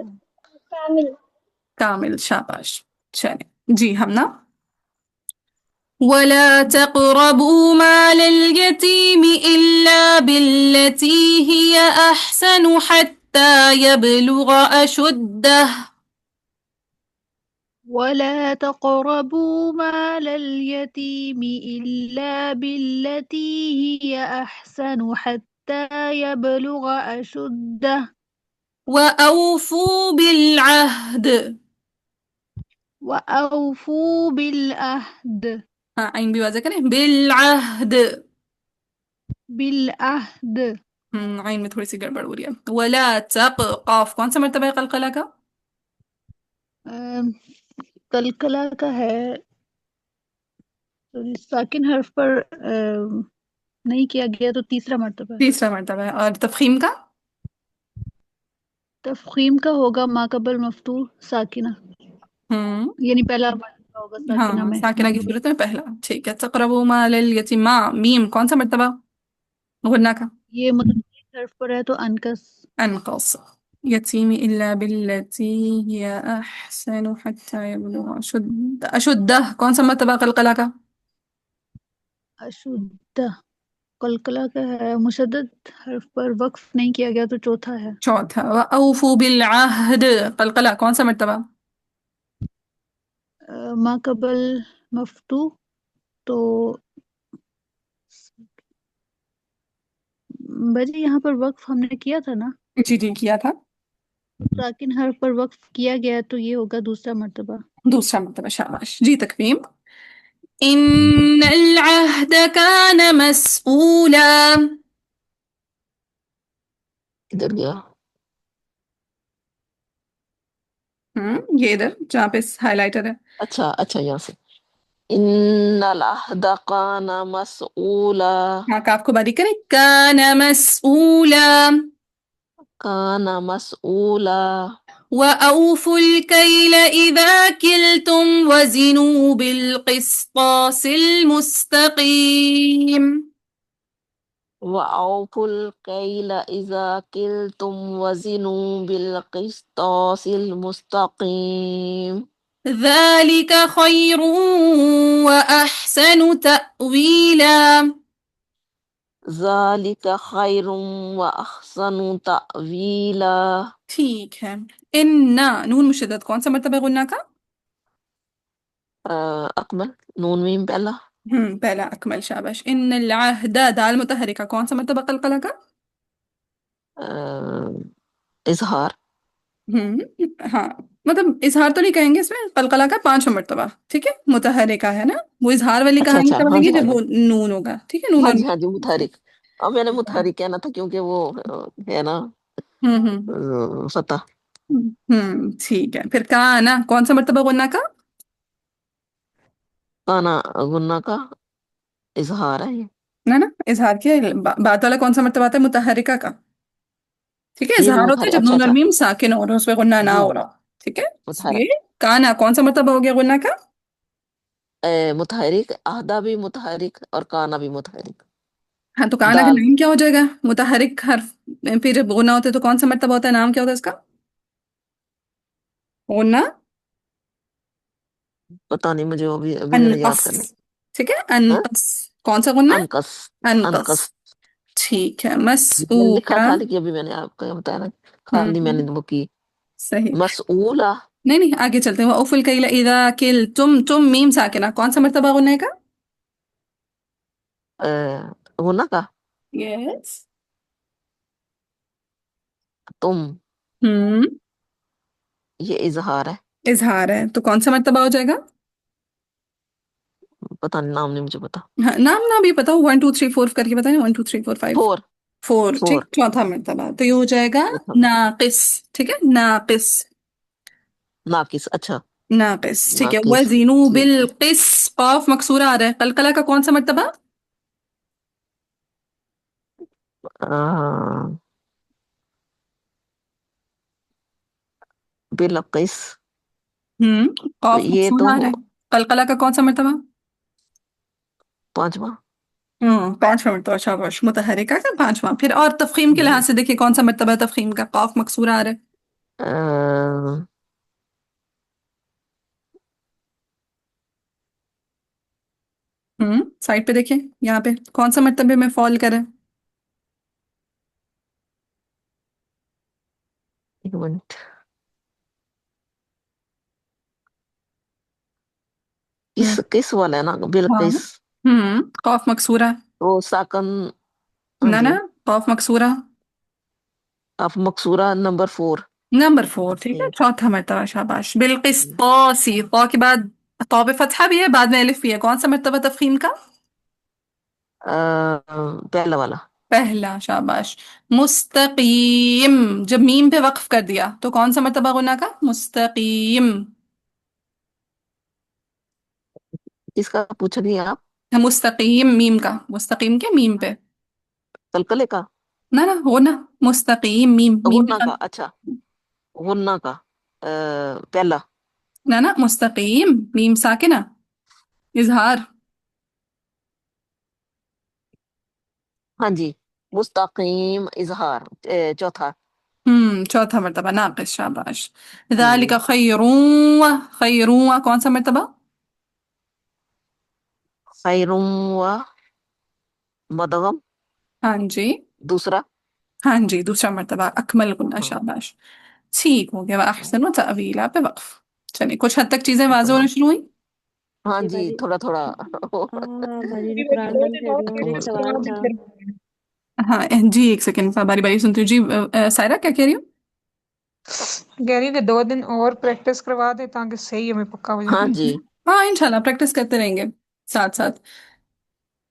कामिल। कामिल, शाबाश। चले जी, हम ना ولا تقربوا مال اليتيم إلا بالتي هي أحسن حتى يبلغ أشده. ولا تقربوا مال اليتيم إلا بالتي هي أحسن حتى يبلغ أشده وأوفوا بالعهد. وأوفوا بالعهد. हाँ आइन भी वाज़ा करें بالعهد. بالعهد. आइन में थोड़ी सी गड़बड़ हो रही है. वला तक काफ कौन सा मर्तबा है कलकला का? कलकला का है, सॉरी, साकिन हर्फ पर नहीं किया गया तो तीसरा मर्तबा है। तीसरा मर्तबा है. और तफखीम का? तफखीम का होगा माकबल मफ्तूह साकिना, यानी पहला मर्तबा होगा साकिना हाँ में। साकिना की सूरत में पहला. ठीक है. तक़रबू माल यतीमा मीम कौन सा मर्तबा गुन्ना का? ये मुतल्लिक हर्फ पर है तो अनकस। अनक़स. यतीम इल्ला बिल्लती हिय अहसन हत्ता यबलुग अशुद्द. अशुद्दह कौन सा मर्तबा कलकला का? अशुद्ध कलकला का है, मुशद्दद हर्फ पर वक्फ नहीं किया गया तो चौथा है। चौथा. व औफू बिल अहद कलकला कौन सा मर्तबा? माकबल मफ्तूह तो बजी यहाँ पर वक्फ हमने किया था ना, जी जी किया था. साकिन हर्फ पर वक्फ किया गया तो ये होगा दूसरा मर्तबा। दूसरा मर्तबा. शाबाश जी. तकवीम. इन्नल अहद कान मस्ऊला. इधर गया। ये इधर जहाँ पे हाइलाइटर है. अच्छा अच्छा, यहाँ से इन्नल अहदा कान मसऊला। हाँ काफ को बारीक करें. कान मस्ऊला. कान मसऊला। وأوفوا الكيل إذا كلتم وزنوا بالقسطاس المستقيم. وأوفوا الكيل إذا كلتم وزنوا بالقسطاس المستقيم. ذلك خير وأحسن تأويلا. ذلك خير وأحسن تأويلا. ठीक है. इन्ना नून मुशद्दद कौन सा मर्तबा गुन्ना का? अकमल नून मीम पहला। पहला अकमल. शाबाश. इन अहदा दाल मुतहरिका कौन सा मर्तबा कलकला का? इजहार। हाँ मतलब इजहार तो नहीं कहेंगे इसमें. कलकला का पांचवा मर्तबा. ठीक है. मुतहरिका है ना, वो इजहार वाली अच्छा कहानी अच्छा, तब हाँ आएगी जी हाँ जब जी वो नून होगा. ठीक है. नून हाँ और जी हाँ जी, मुतहरिक। अब मैंने मुतहरिक कहना था क्योंकि वो है ना हम्म. फतह। ठीक है. फिर काना कौन सा मर्तबा गुन्ना का? काना गुन्ना का इजहार है ये। ना इजहार किया. बात वाला कौन सा मर्तबा आता है? मुतहरिका का. ठीक है. ये भी इजहार होता है मुतहरिक, जब अच्छा नून और अच्छा। मीम साकिन हो रहा हो, उसमें गुन्ना ना जी हो जी, रहा हो. ठीक है. मुतहरिक। ये काना कौन सा मर्तबा हो गया गुन्ना का? मुतहरिक, अहदा भी मुतहरिक और काना भी मुतहरिक। हाँ तो काना का दाल। नाम क्या हो जाएगा? मुतहरिक हर्फ फिर जब गुना होते तो कौन सा मर्तबा होता है? नाम क्या होता है इसका? गुन्ना. पता नहीं मुझे, वो भी अभी मैंने याद अनकस. करना। ठीक है. हाँ, अनकस. कौन सा गुन्ना? अनकस। अनकस. अनकस। ठीक है. मैंने लिखा मसूला. था लेकिन अभी मैंने आपको बताया ना, खाली मैंने हम्म. वो की। सही. मसऊला। नहीं नहीं आगे चलते हैं. उफुल कैला इदा किल तुम मीम साकिना कौन सा मर्तबा गुन्ने का? गुना का यस. तुम, हम्म. ये इजहार है। इजहार है तो कौन सा मर्तबा हो जाएगा? पता नहीं, नाम नहीं मुझे पता। हाँ, नाम ना भी पता हो. 1 2 3 4 करके बताए. 1 2 3 4 5 फोर। 4. ठीक. फोर। चौथा मर्तबा तो ये हो जाएगा चौथा। नाकिस. ठीक है. नाकिस. नाकिस, अच्छा। नाकिस. ठीक है. नाकिस, वजीनु ठीक बिल है। किस काफ मकसूरा आ रहा है. कलकला का कौन सा मर्तबा? आ, बिलकिस। तो काफ ये तो मकसूरा आ रहा है. कलकला का कौन सा मर्तबा? पांचवा। पांचवा मर्तबा. शाबाश. मुतहरिका का पांचवा. फिर और तफखीम के लिहाज जी। से देखिए कौन सा मर्तबा है तफखीम का. काफ मकसूरा आ रहा है. आ, साइड पे देखिए, यहाँ पे कौन सा मर्तबे में फॉल करे? एक मिनट, हम्म। किस वाला है ना, हाँ। बिल्किस। कॉफ मकसूरा। तो साकन। हाँ ना जी। ना, कॉफ मकसूरा। आप मकसूरा नंबर 4। नंबर 4, ठीक है, चौथा मर्तबा, शाबाश। बिल्किस तौसी, तौ के बाद तौ पे फतहा भी है, बाद में अलिफ भी है, कौन सा मर्तबा तफखीम का? पहला वाला। पहला, शाबाश। मुस्तकीम, जब मीम पे वक्फ कर दिया तो कौन सा मर्तबा गुना का? मुस्तकीम। किसका पूछ रही हैं आप? मुस्तकीम मीम का, मुस्तकीम के मीम पे। कलकले का? ना ना, हो ना, मुस्तकीम मीम मीम पे गुन्ना का, अच्छा। गुन्ना का, पहला। ना ना, मुस्तकीम मीम साकिना, इजहार। हाँ जी, मुस्तकीम इजहार, चौथा। चौथा मर्तबा नाकिस, शाबाश। हम्म, ज़ालिका खैरुन, खैरुन कौन सा मर्तबा? खैरुम व मदगम, हाँ जी। दूसरा। हाँ जी, दूसरा मर्तबा अकमल गुन्ना, हाँ, शाबाश। ठीक हो गया, अहसन तअवीला पे वक्फ। चलिए, कुछ हद तक चीजें वाज़ेह होना तमाम। शुरू हुई। हाँ जी जी, बाजी। थोड़ा थोड़ा। बाजी ने कुरान बंद कर दिया, मेरा एक अकमल। सवाल था। हाँ जी, एक सेकंड, बारी बारी सुनती हूँ जी। सायरा क्या कह रही हो? कह रही हूँ कि 2 दिन और प्रैक्टिस करवा दे ताकि सही हमें पक्का हो हाँ जाए। जी। हाँ, इंशाल्लाह प्रैक्टिस करते रहेंगे साथ साथ।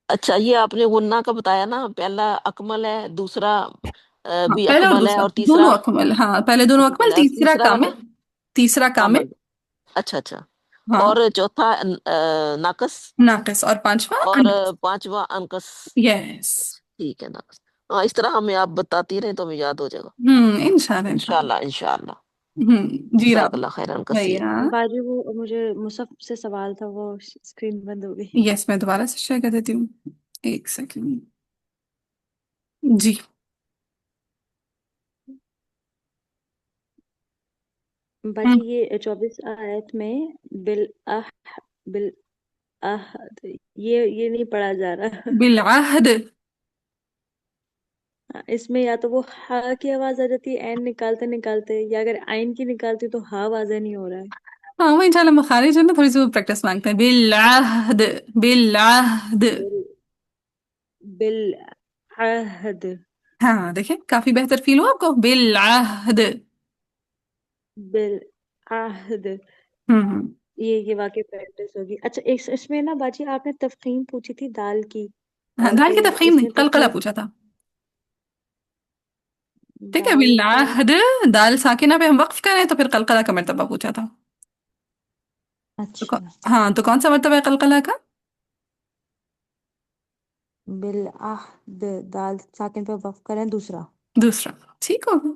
अच्छा, ये आपने गुन्ना का बताया ना, पहला अकमल है, दूसरा हाँ, भी पहला और अकमल है, दूसरा और दोनों तीसरा अकमल, हाँ, पहले दोनों अकमल, अकमल है, और तीसरा तीसरा वाला कामिल। तीसरा कामिल। कामल। अच्छा अच्छा। हाँ। और चौथा नाकस। नाकिस, और पांचवा और अनकस। पांचवा अनकस। यस। ठीक है, नाकस। हाँ, इस तरह हमें आप बताती रहे तो हमें याद हो जाएगा। इंशाल्लाह इंशाल्लाह। इंशाल्लाह इंशाल्लाह। जी राम। जज़ाकल्लाह खैरन कसीर। भैया। बाजी वो मुझे मुसफ से सवाल था, वो स्क्रीन बंद हो गई। यस, मैं दोबारा से शेयर कर देती हूँ, एक सेकंड। जी। बाजी ये 24 आयत में बिल आह, बिल आह, ये नहीं पढ़ा जा रहा। बिलअहद। इसमें या तो वो हा की आवाज आ जाती है एन निकालते निकालते, या अगर आइन की निकालती तो हा वाज़ा नहीं हो रहा है। हाँ, वो इंशाल्लाह मखारिज है ना, थोड़ी सी वो प्रैक्टिस मांगते हैं। बिलअहद, बिलअहद। बिल बिल आहद, हाँ, देखिए काफी बेहतर फील हुआ आपको, बिलअहद। बिल आहद। हम्म। ये वाकई प्रैक्टिस होगी। अच्छा, इसमें ना बाजी आपने तफखीम पूछी थी दाल की, हाँ, दाल कि की तफखीम नहीं, इसमें कलकला तफखीम पूछा था। ठीक है, दाल का। बिलअहद। दाल साकिना पे हम वक्फ करें तो फिर कलकला का मर्तबा पूछा था। तो अच्छा, हाँ, तो कौन सा मर्तबा है कलकला का? बिल आहद, दाल साकिन पे वक्फ करें, दूसरा। दूसरा। ठीक होगा।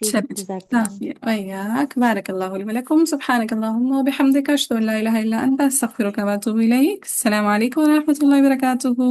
ठीक, चलिए। जज़ाकल्लाह। आफिया वइयाक, बारकल्लाहु ली व लकुम, सुब्हानकल्लाहुम्मा व बिहम्दिका, अशहदु अन ला इलाहा इल्ला अंता, अस्तगफिरुका व अतूबु इलैक। अस्सलामु अलैकुम व रहमतुल्लाहि व बरकातुहू।